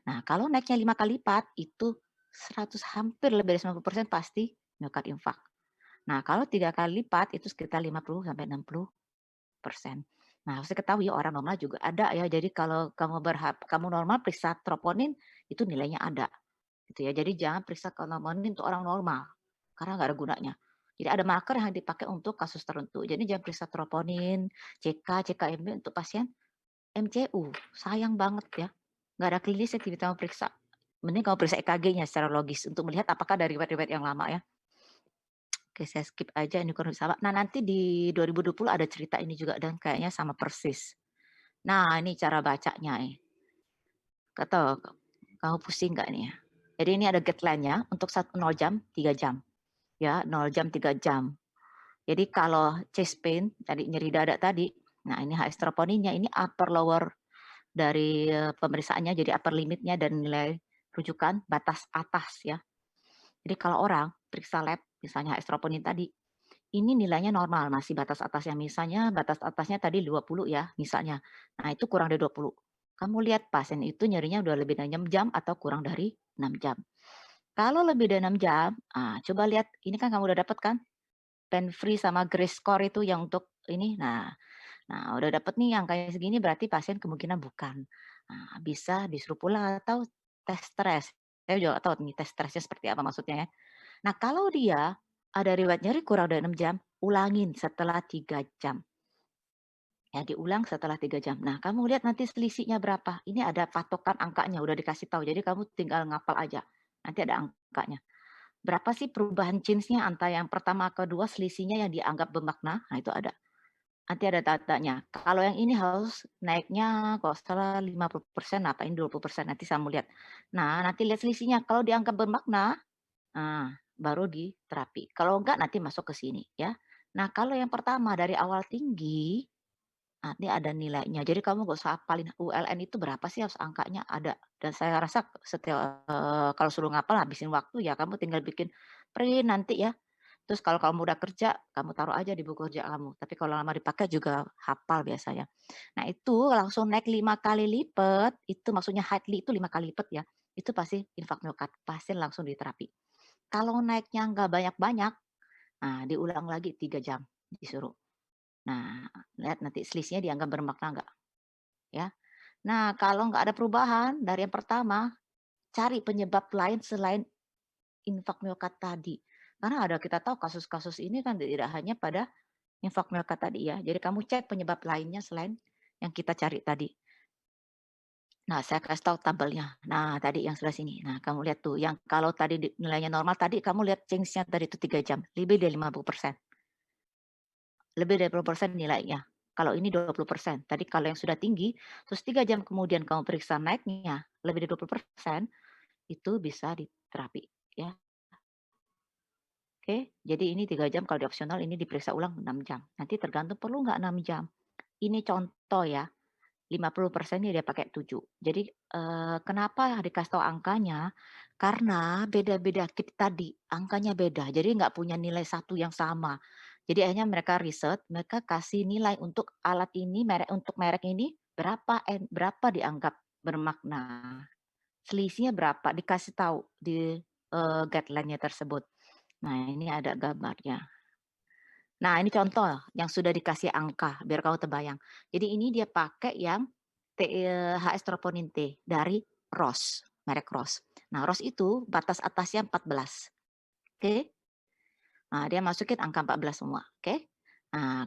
Nah, kalau naiknya 5 kali lipat, itu 100 hampir lebih dari 90% pasti myocardium infarct. Nah, kalau 3 kali lipat itu sekitar 50 sampai 60%. Nah, harus diketahui orang normal juga ada ya. Jadi kalau kamu normal periksa troponin itu nilainya ada gitu ya. Jadi jangan periksa troponin untuk orang normal karena nggak ada gunanya. Jadi ada marker yang dipakai untuk kasus tertentu. Jadi jangan periksa troponin, CK, CKMB untuk pasien MCU. Sayang banget ya. Nggak ada klinisnya kita mau periksa. Mending kamu periksa EKG-nya secara logis untuk melihat apakah ada riwayat-riwayat yang lama ya. Oke, saya skip aja ini kurang sama. Nah, nanti di 2020 ada cerita ini juga dan kayaknya sama persis. Nah, ini cara bacanya nih. Nggak tahu kamu pusing nggak nih ya? Jadi ini ada guideline-nya untuk 0 jam, 3 jam. Ya, 0 jam, 3 jam. Jadi kalau chest pain, tadi nyeri dada tadi, nah ini HS troponinnya ini upper lower dari pemeriksaannya, jadi upper limitnya dan nilai rujukan batas atas ya. Jadi kalau orang periksa lab, misalnya HS troponin tadi, ini nilainya normal, masih batas atasnya. Misalnya batas atasnya tadi 20 ya, misalnya. Nah, itu kurang dari 20. Kamu lihat pasien itu nyerinya udah lebih dari 6 jam atau kurang dari 6 jam. Kalau lebih dari 6 jam, coba lihat, ini kan kamu udah dapet kan, pain free sama grace score itu yang untuk ini. Nah, udah dapet nih angkanya segini berarti pasien kemungkinan bukan. Nah, bisa disuruh pulang atau tes stres. Saya juga nggak tahu nih tes stresnya seperti apa maksudnya ya. Nah, kalau dia ada riwayat nyeri kurang dari 6 jam, ulangin setelah 3 jam. Ya, diulang setelah 3 jam. Nah, kamu lihat nanti selisihnya berapa. Ini ada patokan angkanya, udah dikasih tahu. Jadi kamu tinggal ngapal aja. Nanti ada angkanya. Berapa sih perubahan change-nya antara yang pertama ke kedua selisihnya yang dianggap bermakna? Nah, itu ada. Nanti ada datanya. Kalau yang ini harus naiknya kalau nggak salah 50%, apa ini 20%, nanti saya mau lihat. Nah, nanti lihat selisihnya. Kalau dianggap bermakna, baru diterapi. Kalau enggak nanti masuk ke sini ya. Nah, kalau yang pertama dari awal tinggi, nanti ada nilainya. Jadi kamu nggak usah hafalin ULN itu berapa sih harus angkanya, ada. Dan saya rasa setiap kalau suruh ngapal habisin waktu ya kamu tinggal bikin print nanti ya. Terus kalau kamu udah kerja, kamu taruh aja di buku kerja kamu. Tapi kalau lama dipakai juga hafal biasanya. Nah, itu langsung naik 5 kali lipat, itu maksudnya Hartley itu 5 kali lipat ya. Itu pasti infak miokardi, pasien langsung diterapi. Kalau naiknya nggak banyak-banyak, diulang lagi 3 jam disuruh. Nah, lihat nanti selisihnya dianggap bermakna nggak, ya. Nah, kalau nggak ada perubahan dari yang pertama, cari penyebab lain selain infak miokard tadi. Karena ada kita tahu kasus-kasus ini kan tidak hanya pada infak miokard tadi ya. Jadi kamu cek penyebab lainnya selain yang kita cari tadi. Nah, saya kasih tahu tabelnya. Nah, tadi yang sebelah sini. Nah, kamu lihat tuh yang kalau tadi nilainya normal tadi kamu lihat change-nya tadi itu 3 jam, lebih dari 50%. Lebih dari 20% nilainya. Kalau ini 20%. Tadi kalau yang sudah tinggi, terus 3 jam kemudian kamu periksa naiknya lebih dari 20%, itu bisa diterapi, ya. Oke, jadi ini 3 jam kalau di opsional, ini diperiksa ulang 6 jam. Nanti tergantung perlu nggak 6 jam. Ini contoh ya, 50% dia pakai 7. Jadi, kenapa dikasih tahu angkanya, karena beda-beda kit tadi, angkanya beda, jadi nggak punya nilai satu yang sama. Jadi akhirnya mereka riset, mereka kasih nilai untuk alat ini, untuk merek ini, berapa dianggap bermakna, selisihnya berapa, dikasih tahu di, guideline-nya tersebut. Nah, ini ada gambarnya. Nah, ini contoh yang sudah dikasih angka, biar kamu terbayang. Jadi ini dia pakai yang HS troponin T dari Roche, merek Roche. Nah, Roche itu batas atasnya 14, oke. Nah, dia masukin angka 14 semua, oke. Nah,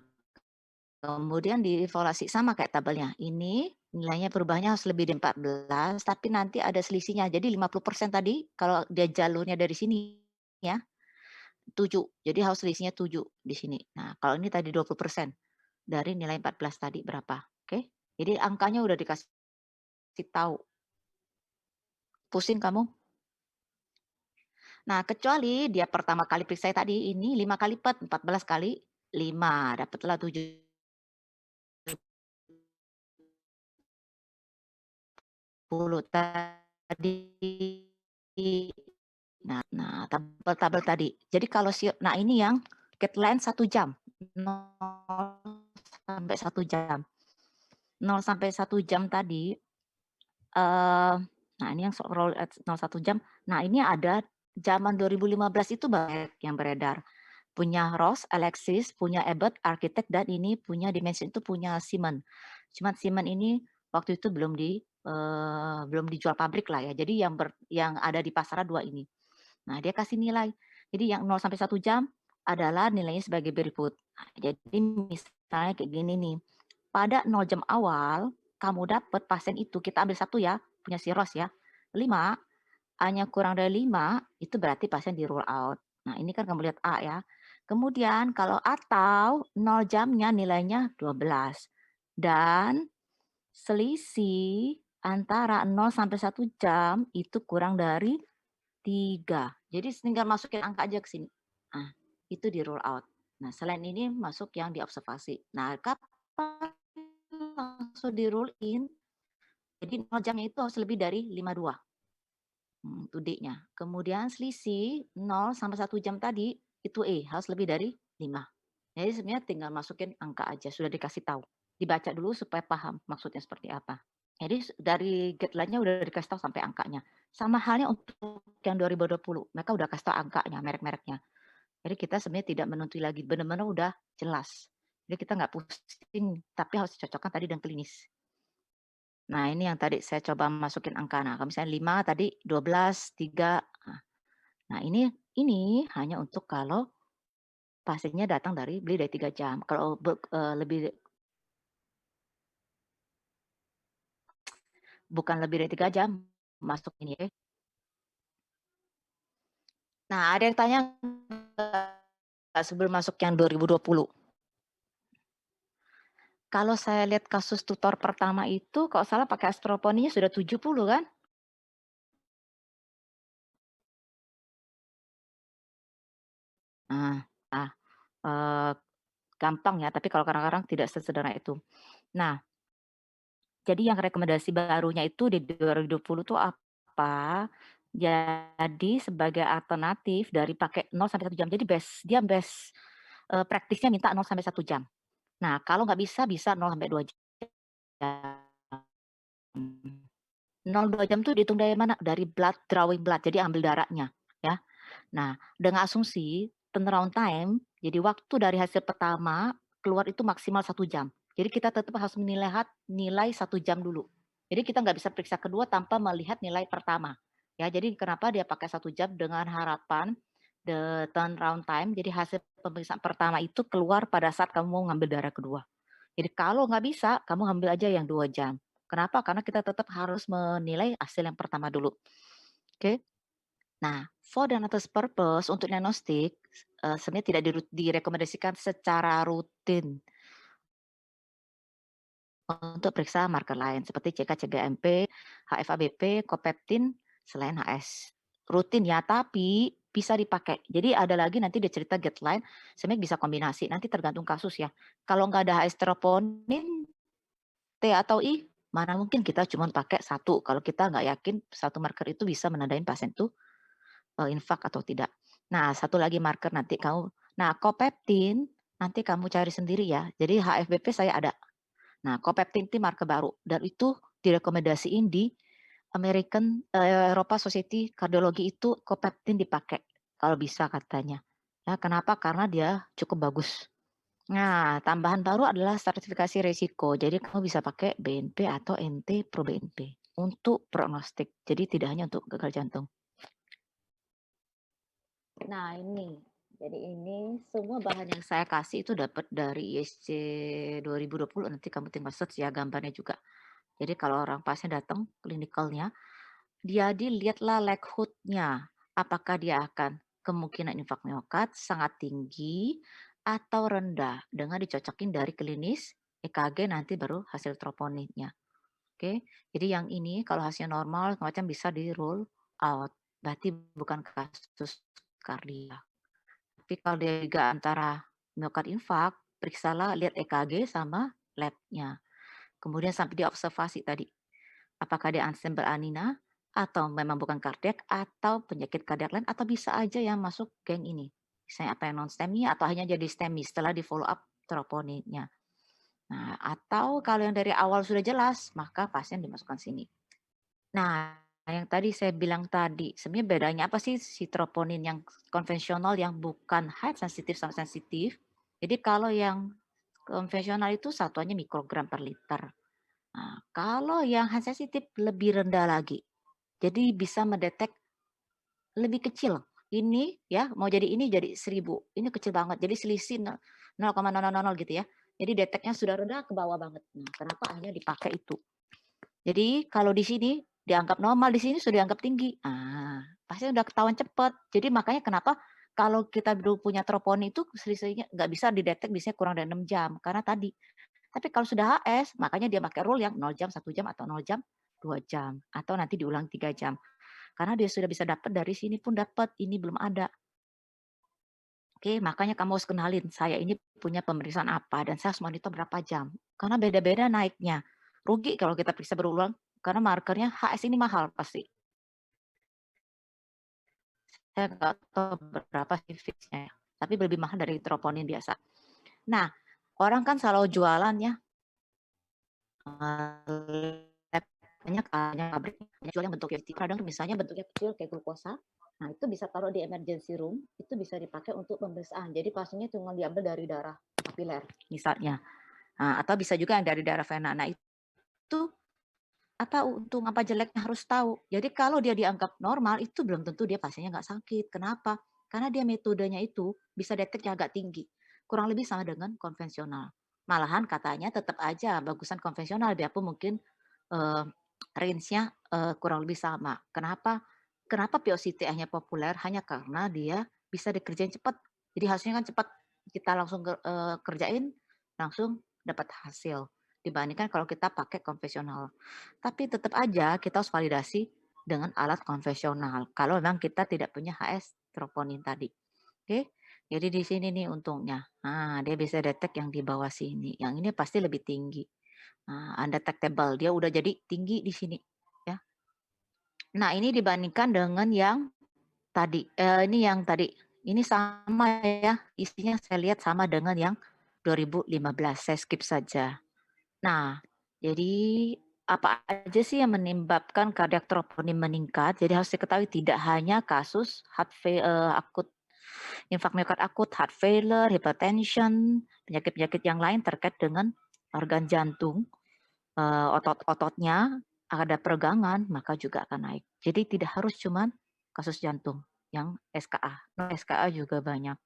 kemudian dievaluasi sama kayak tabelnya. Ini nilainya perubahannya harus lebih dari 14, tapi nanti ada selisihnya. Jadi 50% tadi kalau dia jalurnya dari sini ya, 7. Jadi harus selisihnya 7 di sini. Nah, kalau ini tadi 20% dari nilai 14 tadi berapa, oke. Jadi angkanya udah dikasih tahu. Pusing kamu? Nah, kecuali dia pertama kali periksa tadi ini 5 kali lipat, 14 kali 5, dapatlah 70 tadi Nah, tabel-tabel tadi. Jadi kalau nah ini yang guideline 1 jam, 0 sampai 1 jam. 0 sampai 1 jam tadi, nah ini yang roll at 0 1 jam. Nah ini ada zaman 2015 itu banyak yang beredar. Punya Ross, Alexis, punya Abbott, Architect, dan ini punya Dimension itu punya Siemens. Cuma Siemens ini waktu itu belum dijual pabrik lah ya. Jadi yang ada di pasaran 2 ini. Nah, dia kasih nilai. Jadi yang 0 sampai 1 jam adalah nilainya sebagai berikut. Nah, jadi misalnya kayak gini nih, pada 0 jam awal kamu dapat pasien itu, kita ambil satu ya, punya si Ros ya, 5, A-nya kurang dari 5, itu berarti pasien di rule out. Nah, ini kan kamu lihat A ya. Kemudian kalau atau 0 jamnya nilainya 12 dan selisih antara 0 sampai 1 jam itu kurang dari 3. Jadi tinggal masukin angka aja ke sini. Nah, itu di rule out. Nah, selain ini masuk yang diobservasi. Nah, kapan langsung di rule in, jadi 0 jamnya itu harus lebih dari 52. Itu D-nya. Kemudian selisih 0 sampai 1 jam tadi, itu E, harus lebih dari 5. Jadi sebenarnya tinggal masukin angka aja, sudah dikasih tahu. Dibaca dulu supaya paham maksudnya seperti apa. Jadi dari guideline-nya udah dikasih tahu sampai angkanya. Sama halnya untuk yang 2020, mereka udah kasih tahu angkanya, merek-mereknya. Jadi kita sebenarnya tidak menuntut lagi, benar-benar udah jelas. Jadi kita nggak pusing, tapi harus dicocokkan tadi dengan klinis. Nah ini yang tadi saya coba masukin angka. Nah kalau misalnya 5 tadi 12, 3. Nah ini hanya untuk kalau pasiennya datang beli dari 3 jam. Kalau lebih bukan lebih dari 3 jam, masuk ini ya. Nah, ada yang tanya nggak sebelum masuk yang 2020? Kalau saya lihat kasus tutor pertama itu kalau salah pakai astroponinya sudah 70 kan? Nah, ah, eee, gampang ya, tapi kalau kadang-kadang tidak sesederhana itu. Nah, jadi yang rekomendasi barunya itu di 2020 tuh apa, jadi sebagai alternatif dari pakai 0 sampai 1 jam. Jadi best praktisnya minta 0 sampai 1 jam. Nah, kalau nggak bisa, bisa 0 sampai 2 jam. 0 2 jam tuh dihitung dari mana? Dari drawing blood, jadi ambil darahnya, ya. Nah, dengan asumsi turnaround time, jadi waktu dari hasil pertama keluar itu maksimal 1 jam. Jadi kita tetap harus melihat nilai 1 jam dulu. Jadi kita nggak bisa periksa kedua tanpa melihat nilai pertama. Ya, jadi kenapa dia pakai 1 jam dengan harapan the turnaround time, jadi hasil pemeriksaan pertama itu keluar pada saat kamu mau ngambil darah kedua. Jadi kalau nggak bisa, kamu ambil aja yang 2 jam. Kenapa? Karena kita tetap harus menilai hasil yang pertama dulu. Oke. Nah, for the analysis purpose untuk diagnostik, sebenarnya tidak direkomendasikan secara rutin untuk periksa marker lain seperti CK-CGMP, HFA-BP, Copeptin, selain HS. Rutin ya, tapi bisa dipakai. Jadi ada lagi nanti dia cerita guideline, sebenarnya bisa kombinasi, nanti tergantung kasus ya. Kalau nggak ada HS troponin, T atau I, mana mungkin kita cuma pakai satu, kalau kita nggak yakin satu marker itu bisa menandain pasien itu infak atau tidak. Nah, satu lagi marker nanti kamu nah Copeptin nanti kamu cari sendiri ya. Jadi HFBP saya ada. Nah, Copeptin itu marker baru dan itu direkomendasiin di Eropa Society Cardiology itu Copeptin dipakai kalau bisa katanya. Ya, kenapa? Karena dia cukup bagus. Nah, tambahan baru adalah stratifikasi resiko. Jadi kamu bisa pakai BNP atau NT Pro BNP untuk prognostik. Jadi tidak hanya untuk gagal jantung. Nah ini, jadi ini semua bahan yang saya kasih itu dapat dari ISC 2020, nanti kamu tinggal search ya gambarnya juga. Jadi kalau orang pasien datang klinikalnya, dia dilihatlah likelihood-nya, apakah dia akan kemungkinan infak miokard sangat tinggi atau rendah dengan dicocokin dari klinis, EKG nanti baru hasil troponinnya. Oke, jadi yang ini kalau hasilnya normal macam bisa di rule out, berarti bukan kasus kardiak. Tapi kalau dia juga antara miokard infark, periksalah lihat EKG sama lab-nya. Kemudian sampai diobservasi tadi. Apakah dia unstable angina atau memang bukan kardiak, atau penyakit kardiak lain, atau bisa aja yang masuk geng ini. Misalnya apa yang non-STEMI atau hanya jadi STEMI setelah di-follow up troponinnya. Nah, atau kalau yang dari awal sudah jelas, maka pasien dimasukkan sini. Nah, yang tadi saya bilang tadi, sebenarnya bedanya apa sih si troponin yang konvensional yang bukan high sensitif sama sensitif? Jadi kalau yang konvensional itu satuannya mikrogram per liter. Nah, kalau yang high sensitif lebih rendah lagi. Jadi bisa mendetek lebih kecil. Ini ya, mau jadi ini jadi 1000. Ini kecil banget. Jadi selisih 0,000 gitu ya. Jadi deteknya sudah rendah ke bawah banget. Nah, kenapa akhirnya dipakai itu? Jadi kalau di sini dianggap normal, di sini sudah dianggap tinggi. Pasti udah ketahuan cepat. Jadi makanya kenapa kalau kita dulu punya troponin itu selisihnya nggak bisa didetek biasanya kurang dari 6 jam, karena tadi. Tapi kalau sudah HS, makanya dia pakai rule yang 0 jam, 1 jam, atau 0 jam, 2 jam, atau nanti diulang 3 jam. Karena dia sudah bisa dapat dari sini pun dapat, ini belum ada. Oke, makanya kamu harus kenalin, saya ini punya pemeriksaan apa dan saya harus monitor berapa jam. Karena beda-beda naiknya. Rugi kalau kita periksa berulang, karena markernya HS ini mahal pasti. Saya nggak tahu berapa sih fixnya, tapi lebih mahal dari troponin biasa. Nah, orang kan selalu jualan ya, banyak pabrik jual yang bentuknya kecil, kadang misalnya bentuknya kecil kayak glukosa. Nah, itu bisa taruh di emergency room, itu bisa dipakai untuk pemeriksaan. Jadi pasiennya cuma diambil dari darah kapiler misalnya. Nah, atau bisa juga yang dari darah vena. Nah, itu apa untung apa jeleknya harus tahu. Jadi kalau dia dianggap normal, itu belum tentu dia pasiennya nggak sakit. Kenapa? Karena dia metodenya itu bisa deteknya agak tinggi. Kurang lebih sama dengan konvensional. Malahan katanya tetap aja bagusan konvensional, biarpun mungkin eh, range-nya kurang lebih sama. Kenapa? Kenapa POCT hanya populer? Hanya karena dia bisa dikerjain cepat. Jadi hasilnya kan cepat. Kita langsung kerjain, langsung dapat hasil. Dibandingkan kalau kita pakai konvensional. Tapi tetap aja kita harus validasi dengan alat konvensional. Kalau memang kita tidak punya HS troponin tadi. Oke. Jadi di sini nih untungnya. Nah, dia bisa detect yang di bawah sini. Yang ini pasti lebih tinggi. Nah, undetectable. Dia udah jadi tinggi di sini. Ya. Nah, ini dibandingkan dengan yang tadi. Ini yang tadi. Ini sama ya. Isinya saya lihat sama dengan yang 2015. Saya skip saja. Nah, jadi apa aja sih yang menyebabkan kardiak troponin meningkat? Jadi harus diketahui tidak hanya kasus akut infak miokard akut, heart failure, hypertension, penyakit-penyakit yang lain terkait dengan organ jantung, otot-ototnya ada peregangan, maka juga akan naik. Jadi tidak harus cuman kasus jantung yang SKA. SKA juga banyak.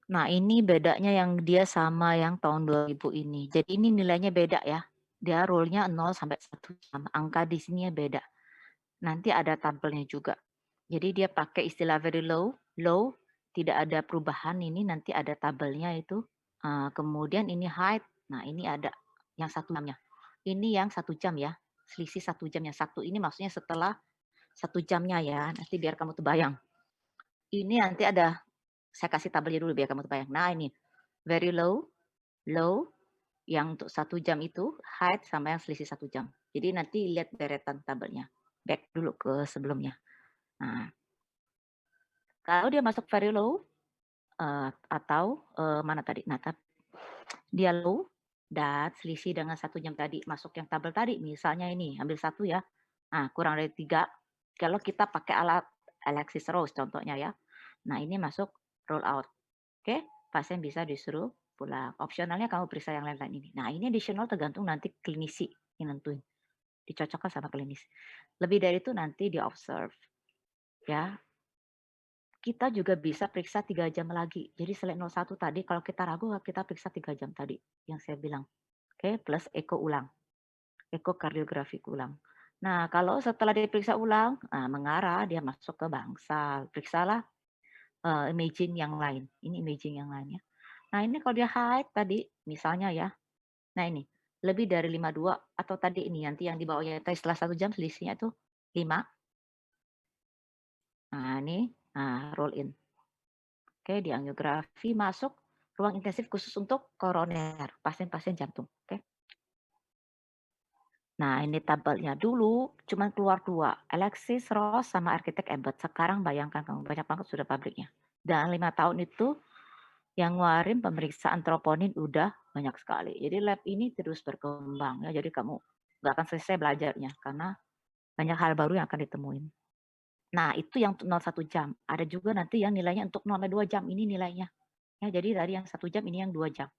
Nah, ini bedanya yang dia sama yang tahun 2000 ini. Jadi ini nilainya beda ya. Dia rule-nya 0 sampai 1 jam. Angka di sini beda. Nanti ada tabelnya juga. Jadi dia pakai istilah very low, low, tidak ada perubahan ini nanti ada tabelnya itu. Kemudian ini height. Nah, ini ada yang 1 jamnya. Ini yang 1 jam ya. Selisih 1 jam. Yang satu ini maksudnya setelah 1 jamnya ya. Nanti biar kamu tuh bayang. Ini nanti ada, saya kasih tabelnya dulu biar kamu terbayang. Nah ini, very low, low, yang untuk 1 jam itu, height sama yang selisih 1 jam. Jadi nanti lihat deretan tabelnya. Back dulu ke sebelumnya. Nah, kalau dia masuk very low, atau mana tadi? Nah, dia low, dan selisih dengan 1 jam tadi, masuk yang tabel tadi, misalnya ini, ambil 1 ya. Nah, kurang dari 3, kalau kita pakai alat Alexis Rose contohnya ya. Nah, ini masuk roll out. Oke, pasien bisa disuruh pulang. Opsionalnya kamu periksa yang lain-lain ini. Nah, ini additional tergantung nanti klinisi yang nentuin. Dicocokkan sama klinis. Lebih dari itu nanti di-observe. Ya, kita juga bisa periksa 3 jam lagi. Jadi selain 01 tadi, kalau kita ragu, kita periksa 3 jam tadi yang saya bilang. Oke, plus eko ulang. Ekokardiografi ulang. Nah, kalau setelah diperiksa ulang, mengarah dia masuk ke bangsal. Periksalah imaging yang lain. Ini imaging yang lainnya. Nah, ini kalau dia high tadi, misalnya ya. Nah, ini lebih dari 52 atau tadi ini nanti yang di bawahnya tadi setelah 1 jam selisihnya itu 5. Nah, ini roll in. Oke, di angiografi masuk ruang intensif khusus untuk koroner, pasien-pasien jantung. Oke. Nah, ini tabelnya. Dulu cuman keluar 2, Alexis Ross sama Architect Abbott. Sekarang bayangkan kamu, banyak banget sudah pabriknya. Dan 5 tahun itu yang ngeluarin pemeriksaan troponin udah banyak sekali. Jadi lab ini terus berkembang ya. Jadi kamu nggak akan selesai belajarnya karena banyak hal baru yang akan ditemuin. Nah, itu yang untuk 0,1 jam. Ada juga nanti yang nilainya untuk 0,2 jam ini nilainya. Ya, jadi dari yang 1 jam ini yang 2 jam.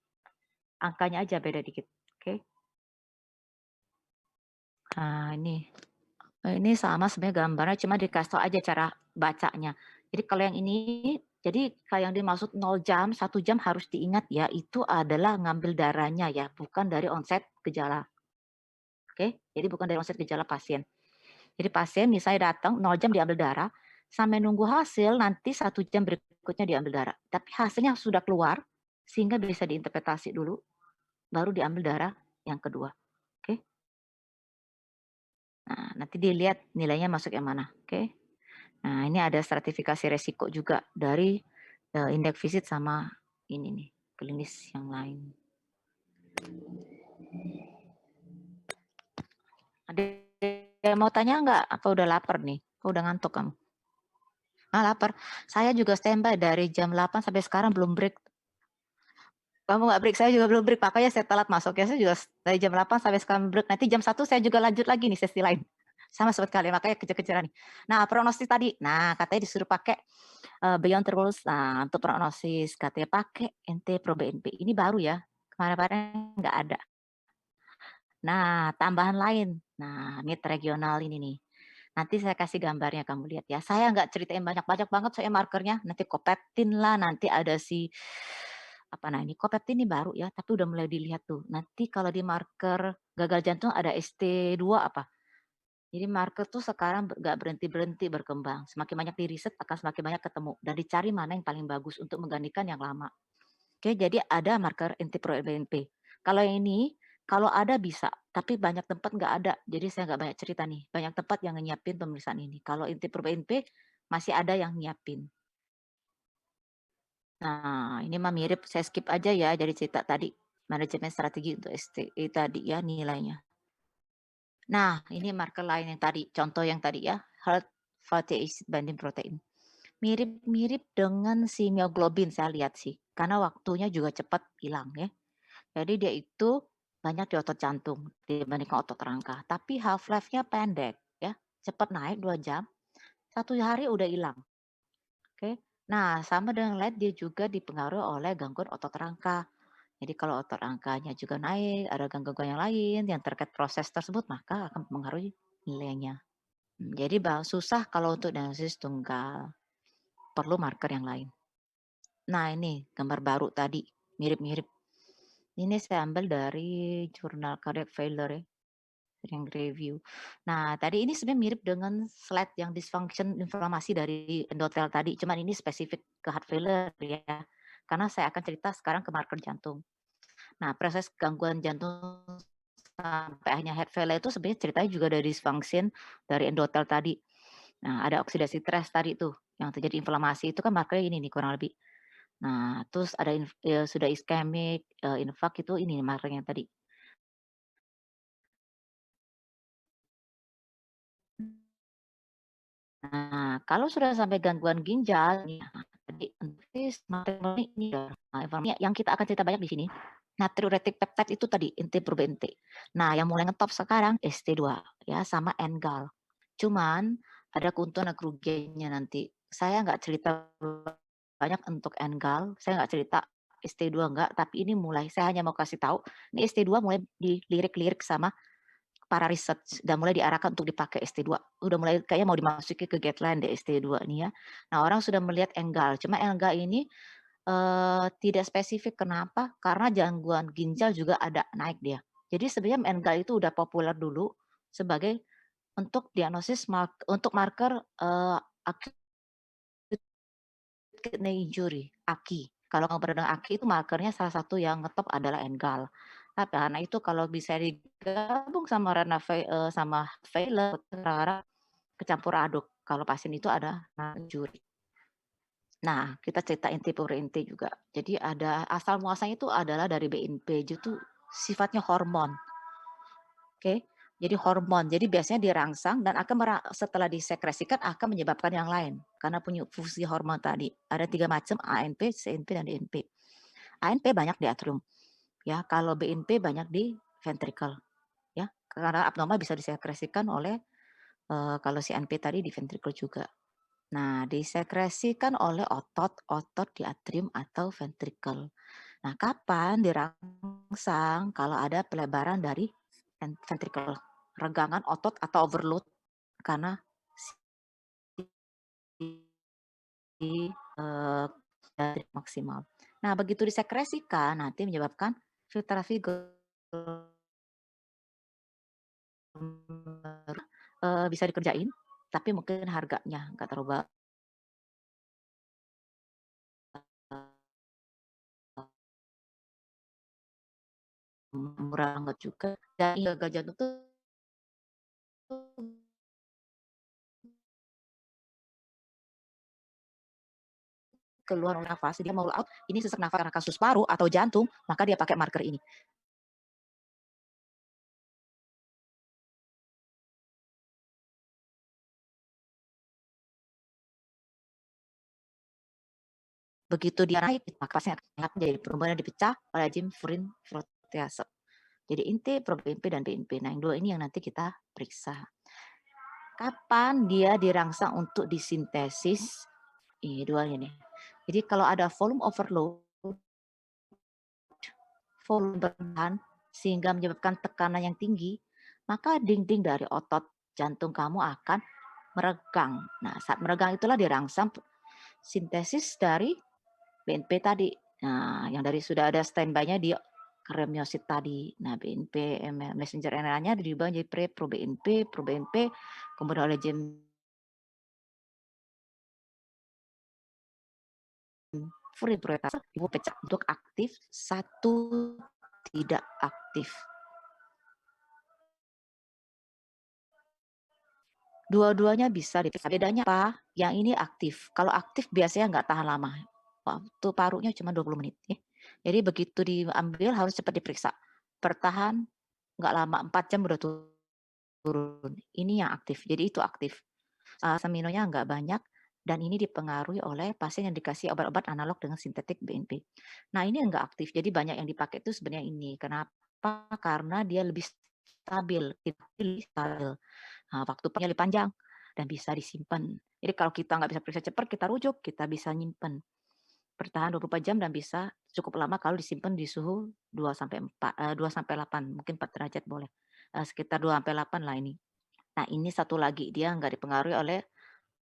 Angkanya aja beda dikit. Oke. Nah, ini sama sebenarnya gambarnya cuma dikasih tahu aja cara bacanya. Jadi kalau yang ini, jadi kalau yang dimaksud 0 jam, 1 jam harus diingat ya, itu adalah ngambil darahnya ya, bukan dari onset gejala. Oke, jadi bukan dari onset gejala pasien. Jadi pasien misalnya datang 0 jam diambil darah, sampai nunggu hasil nanti 1 jam berikutnya diambil darah. Tapi hasilnya sudah keluar, sehingga bisa diinterpretasi dulu, baru diambil darah yang kedua. Oke, nah nanti dilihat nilainya masuk yang mana. Oke. Nah, ini ada stratifikasi resiko juga dari indeks visit sama ini nih, klinis yang lain. Ada yang mau tanya nggak? Apa udah lapar nih? Apa udah ngantuk kamu? Ah, lapar. Saya juga standby dari jam 8 sampai sekarang belum break. Kamu nggak break, saya juga belum break. Makanya saya telat masuk ya. Saya juga dari jam 8 sampai sekarang break. Nanti jam 1 saya juga lanjut lagi nih sesi lain. Sama seperti kalian, makanya kejar-kejaran nih. Nah, prognosis tadi. Nah, katanya disuruh pakai Beyond the Rules. Nah, untuk prognosis katanya pakai NT-proBNP. Ini baru ya. Kemarin-kemarin nggak ada. Nah, tambahan lain. Nah, mid regional ini nih. Nanti saya kasih gambarnya kamu lihat ya. Saya nggak ceritain banyak-banyak banget saya markernya. Nanti kopeptin lah, nanti ada si apa nah ini kopeptin ini baru ya, tapi udah mulai dilihat tuh. Nanti kalau di marker gagal jantung ada ST2 apa. Jadi marker tuh sekarang nggak berhenti-berhenti berkembang. Semakin banyak di riset akan semakin banyak ketemu dan dicari mana yang paling bagus untuk menggantikan yang lama. Oke, jadi ada marker NT-proBNP. Kalau yang ini, kalau ada bisa, tapi banyak tempat nggak ada. Jadi saya nggak banyak cerita nih. Banyak tempat yang nyiapin pemeriksaan ini. Kalau NT-proBNP masih ada yang nyiapin. Nah, ini mah mirip, saya skip aja ya dari cerita tadi. Manajemen strategi untuk STI tadi ya nilainya. Nah, ini marker lain yang tadi, contoh yang tadi ya, heart fatty acid binding protein. Mirip-mirip dengan si mioglobin saya lihat sih, karena waktunya juga cepat hilang ya. Jadi dia itu banyak di otot jantung dibandingkan otot rangka, tapi half life-nya pendek ya, cepat naik 2 jam, 1 hari udah hilang. Oke. Nah, sama dengan lead dia juga dipengaruhi oleh gangguan otot rangka. Jadi kalau otot rangkanya juga naik, ada gangguan yang lain yang terkait proses tersebut, maka akan mempengaruhi nilainya. Jadi susah kalau untuk diagnosis tunggal, perlu marker yang lain. Nah, ini gambar baru tadi, mirip-mirip. Ini saya ambil dari jurnal Cardiac Failure ya, sering review. Nah, tadi ini sebenarnya mirip dengan slide yang dysfunction inflamasi dari endotel tadi, cuman ini spesifik ke heart failure ya. Karena saya akan cerita sekarang ke marker jantung. Nah, proses gangguan jantung sampai akhirnya heart failure itu sebenarnya ceritanya juga dari dysfunction dari endotel tadi. Nah, ada oksidasi stres tadi tuh yang terjadi inflamasi itu kan markernya ini nih kurang lebih. Nah, terus ada sudah iskemik, infark itu ini markernya tadi. Nah, kalau sudah sampai gangguan ginjal, ya, tadi ini nah, informasi yang kita akan cerita banyak di sini. Natriuretic peptide itu tadi NT-proBNP. Nah, yang mulai ngetop sekarang ST2 ya sama NGAL. Cuman ada keuntungan dan kerugiannya nanti. Saya nggak cerita banyak untuk NGAL, saya nggak cerita ST2 enggak, tapi ini mulai saya hanya mau kasih tahu, ini ST2 mulai dilirik-lirik sama para research dan mulai diarahkan untuk dipakai ST2. Udah mulai kayaknya mau dimasuki ke guideline deh ST2 nih ya. Nah, orang sudah melihat enggal, cuma enggal ini tidak spesifik. Kenapa? Karena gangguan ginjal juga ada naik dia. Jadi sebenarnya enggal itu udah populer dulu sebagai untuk diagnosis untuk marker acute kidney injury, AKI. Kalau kamu pernah dengar AKI itu markernya salah satu yang ngetop adalah enggal. Tapi karena itu kalau bisa digabung sama sama failure, kadang kecampur aduk kalau pasien itu ada juri. Nah, kita cerita inti puri inti juga. Jadi ada asal muasalnya itu adalah dari BNP, itu sifatnya hormon. Oke. Jadi hormon, jadi biasanya dirangsang dan akan setelah disekresikan akan menyebabkan yang lain, karena punya fungsi hormon tadi. Ada 3 macam ANP, CNP, dan DNP. ANP banyak di atrium, ya, kalau BNP banyak di ventricle, ya, karena abnormal bisa disekresikan oleh, kalau CNP tadi di ventricle juga. Nah, disekresikan oleh otot-otot di atrium atau ventricle. Nah, kapan dirangsang? Kalau ada pelebaran dari ventricle, regangan otot atau overload karena si dari maksimal. Nah, begitu disekresikan nanti menyebabkan filtrasi bisa dikerjain, tapi mungkin harganya nggak terlalu murah banget juga, dan gagal jantung tuh keluar nafas, dia mau out, ini sesak nafas karena kasus paru atau jantung, maka dia pakai marker ini. Begitu dia naik, maka pasien akan jadi perubahan dipecah oleh enzim furin protease. Jadi inti, proBNP, dan BNP. Nah, yang dua ini yang nanti kita periksa. Kapan dia dirangsang untuk disintesis? Ini duanya nih. Jadi kalau ada volume overload, volume berlebihan, sehingga menyebabkan tekanan yang tinggi, maka dinding dari otot jantung kamu akan meregang. Nah, saat meregang itulah dirangsang sintesis dari BNP tadi. Nah, yang dari sudah ada standby-nya di kremiosit tadi. Nah, BNP messenger RNA-nya diubah jadi pro-BNP, kemudian oleh gen furin protease ibu pecah untuk aktif, satu tidak aktif. Dua-duanya bisa diperiksa. Bedanya apa? Yang ini aktif. Kalau aktif biasanya nggak tahan lama. Waktu parunya cuma 20 menit. Ya. Jadi begitu diambil harus cepat diperiksa. Bertahan nggak lama, 4 jam udah turun. Ini yang aktif. Jadi itu aktif. Seminonya nggak banyak dan ini dipengaruhi oleh pasien yang dikasih obat-obat analog dengan sintetik BNP. Nah, ini enggak aktif. Jadi banyak yang dipakai itu sebenarnya ini. Kenapa? Karena dia lebih stabil, lebih stabil. Waktu lebih panjang dan bisa disimpan. Jadi kalau kita nggak bisa periksa cepat, kita rujuk, kita bisa nyimpen. Bertahan 24 jam dan bisa cukup lama kalau disimpan di suhu 2 sampai 4, 2 sampai 8, mungkin 4 derajat boleh. Sekitar 2 sampai 8 lah ini. Nah, ini satu lagi, dia nggak dipengaruhi oleh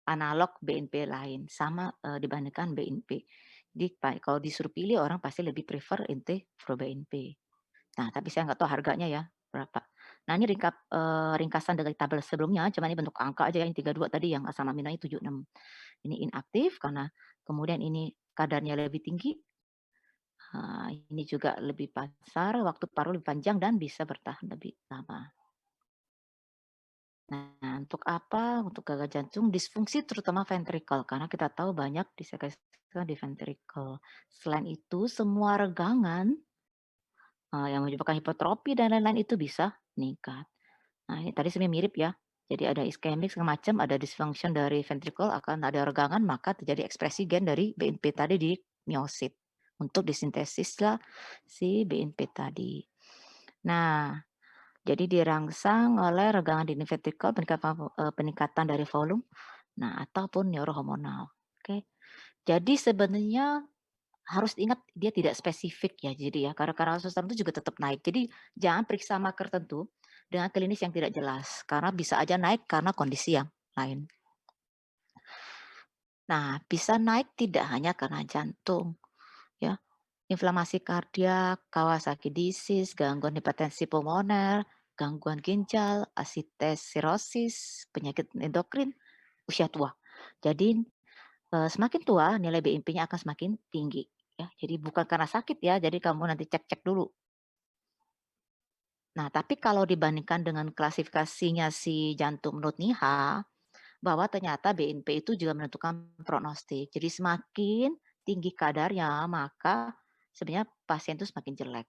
analog BNP lain, sama, dibandingkan BNP. Jadi kalau disuruh pilih orang pasti lebih prefer pro-BNP. Nah, tapi saya nggak tahu harganya ya, berapa. Nah, ini ringkasan dari tabel sebelumnya, cuma ini bentuk angka aja yang 32 tadi yang asam aminonya 76. Ini inaktif karena kemudian ini kadarnya lebih tinggi, ini juga lebih besar, waktu paruh lebih panjang dan bisa bertahan lebih lama. Nah, untuk apa? Untuk gagal jantung disfungsi terutama ventricle, karena kita tahu banyak disekresikan di ventricle. Selain itu, semua regangan yang menyebabkan hipertrofi dan lain-lain itu bisa meningkat. Nah, ini tadi sebenarnya mirip ya. Jadi ada iskemik segala macam, ada dysfunction dari ventricle, akan ada regangan, maka terjadi ekspresi gen dari BNP tadi di miosit untuk disintesislah si BNP tadi. Nah, jadi dirangsang oleh regangan di ventricle, peningkatan dari volume, nah ataupun neurohormonal. Oke. Jadi sebenarnya harus ingat dia tidak spesifik ya, jadi ya, karena kasus tertentu juga tetap naik. Jadi jangan periksa marker tertentu dengan klinis yang tidak jelas, karena bisa aja naik karena kondisi yang lain. Nah, bisa naik tidak hanya karena jantung, ya. Inflamasi kardiak, Kawasaki disease, gangguan hipertensi pulmoner, gangguan ginjal, asites sirosis, penyakit endokrin, usia tua. Jadi semakin tua nilai BNP-nya akan semakin tinggi ya. Jadi bukan karena sakit ya, jadi kamu nanti cek-cek dulu. Nah, tapi kalau dibandingkan dengan klasifikasinya si jantung menurut NIHA, bahwa ternyata BNP itu juga menentukan prognostik. Jadi semakin tinggi kadarnya, maka sebenarnya pasien itu semakin jelek.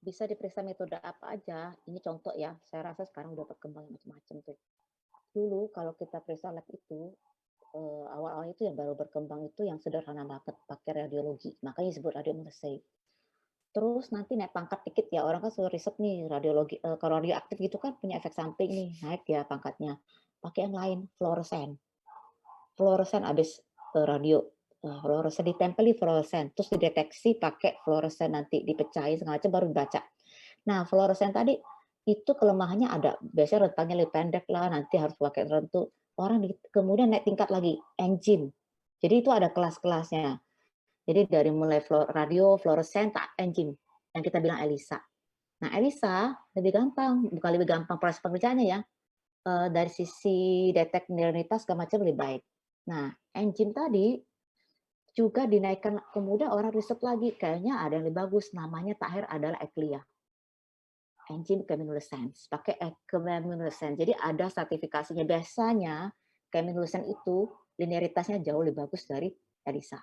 bisa diperiksa metode apa aja. Ini contoh ya, saya rasa sekarang udah berkembang macam-macam tuh. Dulu kalau kita periksa lab itu, awal-awal itu yang baru berkembang itu yang sederhana banget, pakai radiologi, makanya disebut radioimmunoassay. Terus nanti naik pangkat dikit ya, orang kan suruh riset nih radiologi, kalau radioaktif gitu kan punya efek samping nih, naik ya pangkatnya. Pakai yang lain, fluoresen. Fluoresen habis, radio, fluoresen ditempeli fluoresen, terus dideteksi pakai fluoresen nanti dipecahin segala macam baru dibaca. Nah, fluoresen tadi itu kelemahannya ada, biasanya rentangnya lebih pendek lah, nanti harus pakai tertentu. Orang kemudian naik tingkat lagi, engine. Jadi itu ada kelas-kelasnya. Jadi dari mulai radio, fluoresen, engine, yang kita bilang ELISA. Nah, ELISA lebih gampang, bukan lebih gampang proses pengerjaannya ya, dari sisi detek neuronitas segala macam lebih baik. Nah, engine tadi juga dinaikkan, kemudian orang riset lagi, kayaknya ada yang lebih bagus, namanya terakhir adalah ECLIA. Engine chemiluminescence, pakai chemiluminescence. Jadi ada sertifikasinya. Biasanya chemiluminescence itu linearitasnya jauh lebih bagus dari ELISA.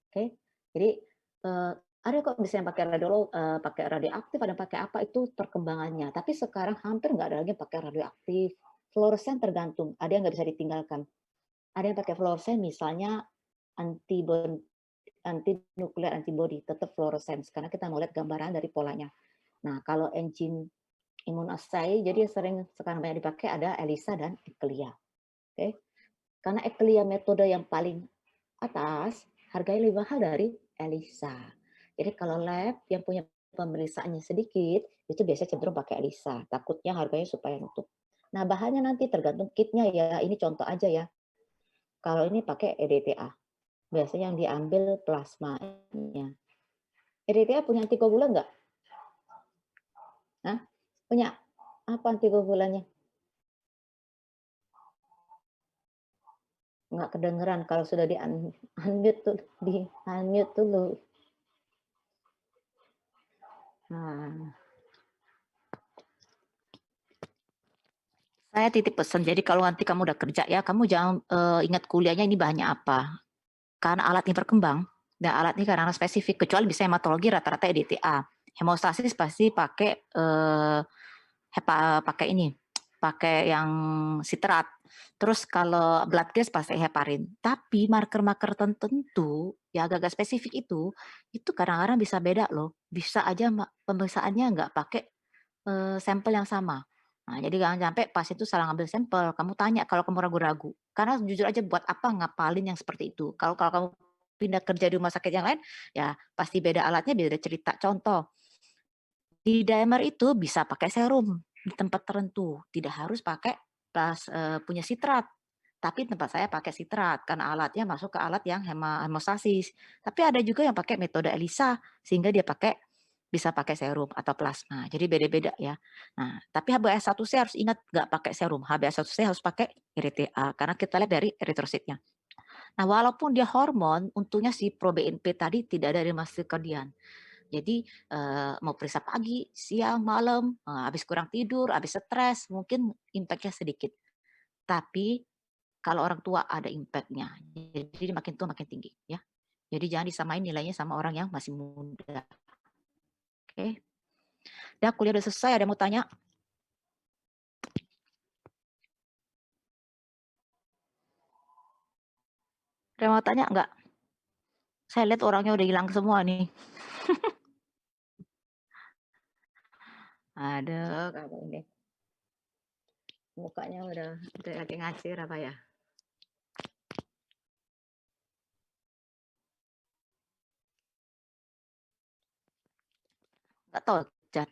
Oke, jadi ada kok bisa yang pakai pakai radioaktif, ada yang pakai apa itu perkembangannya. Tapi sekarang hampir nggak ada lagi yang pakai radioaktif. Fluoresen tergantung, ada yang nggak bisa ditinggalkan. Ada yang pakai fluoresen misalnya anti nuklear antibody, tetap fluoresen karena kita mau lihat gambaran dari polanya. Nah, kalau engine immunoassay, jadi sering sekarang banyak dipakai ada ELISA dan ECLIA. Oke, karena ECLIA metode yang paling atas, harganya lebih mahal dari ELISA. Jadi kalau lab yang punya pemeriksaannya sedikit, itu biasanya cenderung pakai ELISA. Takutnya harganya supaya nutup. Nah, bahannya nanti tergantung kitnya ya. Ini contoh aja ya. Kalau ini pakai EDTA. Biasanya yang diambil plasmanya. EDTA punya antikoagulan nggak? Hah? Punya apa antikoagulannya? Nggak kedengeran kalau sudah di unmute tuh, di unmute dulu. Nah, saya titip pesan, jadi kalau nanti kamu udah kerja ya, kamu jangan ingat kuliahnya ini bahannya apa. Karena alatnya berkembang, dan alat ini karena spesifik, kecuali bisa hematologi rata-rata EDTA. Hemostasis pasti pakai pakai ini, pakai yang sitrat. Terus kalau blood gas pasti heparin. Tapi marker-marker tertentu, ya agak-agak spesifik itu kadang-kadang bisa beda loh. Bisa aja pemeriksaannya nggak pakai sampel yang sama. Nah, jadi jangan sampai pas itu salah ngambil sampel, kamu tanya kalau kamu ragu-ragu. Karena jujur aja buat apa ngapalin yang seperti itu. Kalau kalau kamu pindah kerja di rumah sakit yang lain, ya pasti beda alatnya, beda cerita. Contoh, di dimer itu bisa pakai serum di tempat tertentu, tidak harus pakai punya sitrat. Tapi tempat saya pakai sitrat karena alatnya masuk ke alat yang hemostasis. Tapi ada juga yang pakai metode ELISA sehingga dia bisa pakai serum atau plasma. Jadi beda-beda ya. Nah, tapi HbA1c harus ingat nggak pakai serum. HbA1c harus pakai ERTA karena kita lihat dari eritrositnya. Nah, walaupun dia hormon, untungnya si ProBNP tadi tidak ada di mastikodian. Jadi mau periksa pagi, siang, malam, habis kurang tidur, habis stres, mungkin impact-nya sedikit. Tapi kalau orang tua ada impact-nya. Jadi makin tua makin tinggi ya. Jadi jangan disamain nilainya sama orang yang masih muda. Oke. Udah kuliah udah selesai, ada yang mau tanya? Ada yang mau tanya enggak? Saya lihat orangnya udah hilang semua nih. Aduh, kamu ini. Mukanya udah lagi ngacir apa ya? Nggak tahu,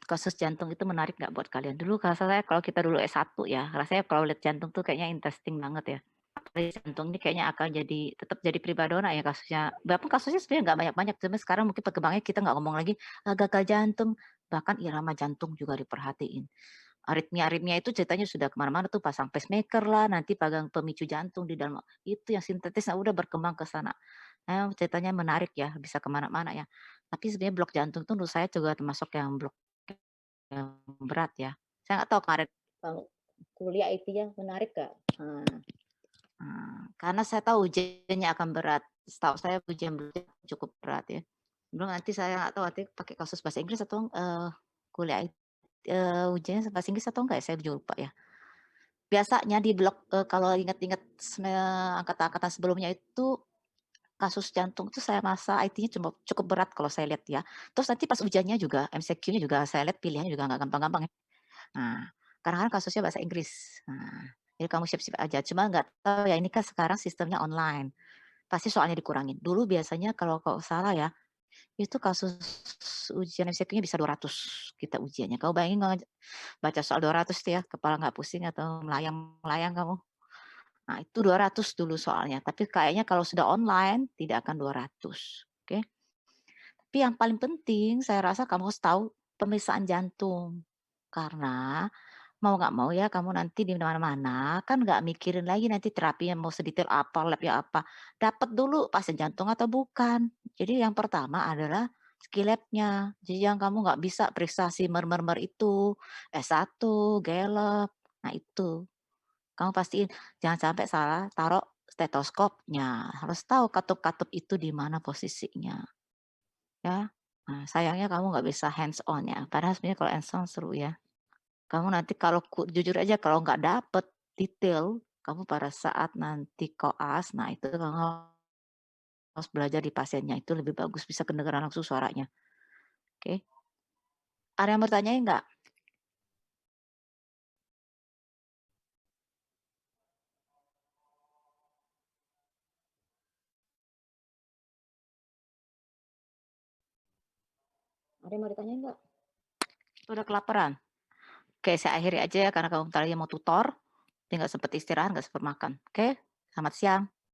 kasus jantung itu menarik nggak buat kalian? Dulu saya kalau kita dulu S1 ya, rasanya kalau lihat jantung tuh kayaknya interesting banget ya. Apalagi jantung ini kayaknya akan tetap jadi primadona ya kasusnya. Walaupun kasusnya sebenarnya nggak banyak-banyak, cuma sekarang mungkin perkembangannya kita nggak ngomong lagi gagal jantung, bahkan irama jantung juga diperhatiin. Aritmia-aritmia itu ceritanya sudah kemana-mana tuh, pasang pacemaker lah, nanti pegang pemicu jantung di dalam, itu yang sintetis udah berkembang ke sana. Ceritanya menarik ya, bisa kemana-mana ya. Tapi sebenarnya blok jantung tuh menurut saya juga termasuk yang blok yang berat ya. Saya nggak tahu kemarin kalau kuliah itu yang menarik nggak? Karena saya tahu ujiannya akan berat. Setahu saya ujian cukup berat ya. Belum nanti saya nggak tahu nanti pakai kasus bahasa Inggris atau kuliah ujiannya bahasa Inggris atau enggak ya, saya juga lupa ya. Biasanya di blog, kalau ingat-ingat angkatan-angkatan sebelumnya itu, kasus jantung itu saya rasa IT-nya cukup berat kalau saya lihat ya. Terus nanti pas ujiannya juga, MCQ-nya juga saya lihat pilihannya juga nggak gampang-gampang ya. Nah, kadang-kadang kasusnya bahasa Inggris. Nah, jadi kamu siap-siap aja, cuma nggak tahu ya ini kan sekarang sistemnya online, pasti soalnya dikurangin. Dulu biasanya kalau salah ya, itu kasus ujian MCQ-nya bisa 200 kita ujiannya. Kamu bayangin baca soal 200 tuh ya, kepala nggak pusing atau melayang-layang kamu? Nah, itu 200 dulu soalnya, tapi kayaknya kalau sudah online tidak akan 200, oke. Tapi yang paling penting saya rasa kamu harus tahu pemeriksaan jantung. Karena mau nggak mau ya kamu nanti di mana-mana kan nggak mikirin lagi nanti terapinya mau sedetail apa, labnya apa. Dapat dulu pasien jantung atau bukan. Jadi yang pertama adalah skill lab-nya. Jadi yang kamu nggak bisa periksa si mermer itu, S1, Gallop, nah itu. Kamu pastiin jangan sampai salah taruh stetoskopnya, harus tahu katup-katup itu di mana posisinya, ya. Nah, sayangnya kamu nggak bisa hands on ya, padahal sebenarnya kalau hands on seru ya. Kamu nanti kalau jujur aja kalau nggak dapet detail, kamu pada saat nanti koas, nah itu kamu harus belajar di pasiennya, itu lebih bagus bisa kedengeran langsung suaranya, oke. Ada yang bertanya nggak? Ada yang mau ditanyain nggak? Udah kelaparan? Oke, saya akhiri aja ya karena kamu bentar lagi mau tutor, tinggal sempet istirahat, nggak sempet makan, oke? Selamat siang.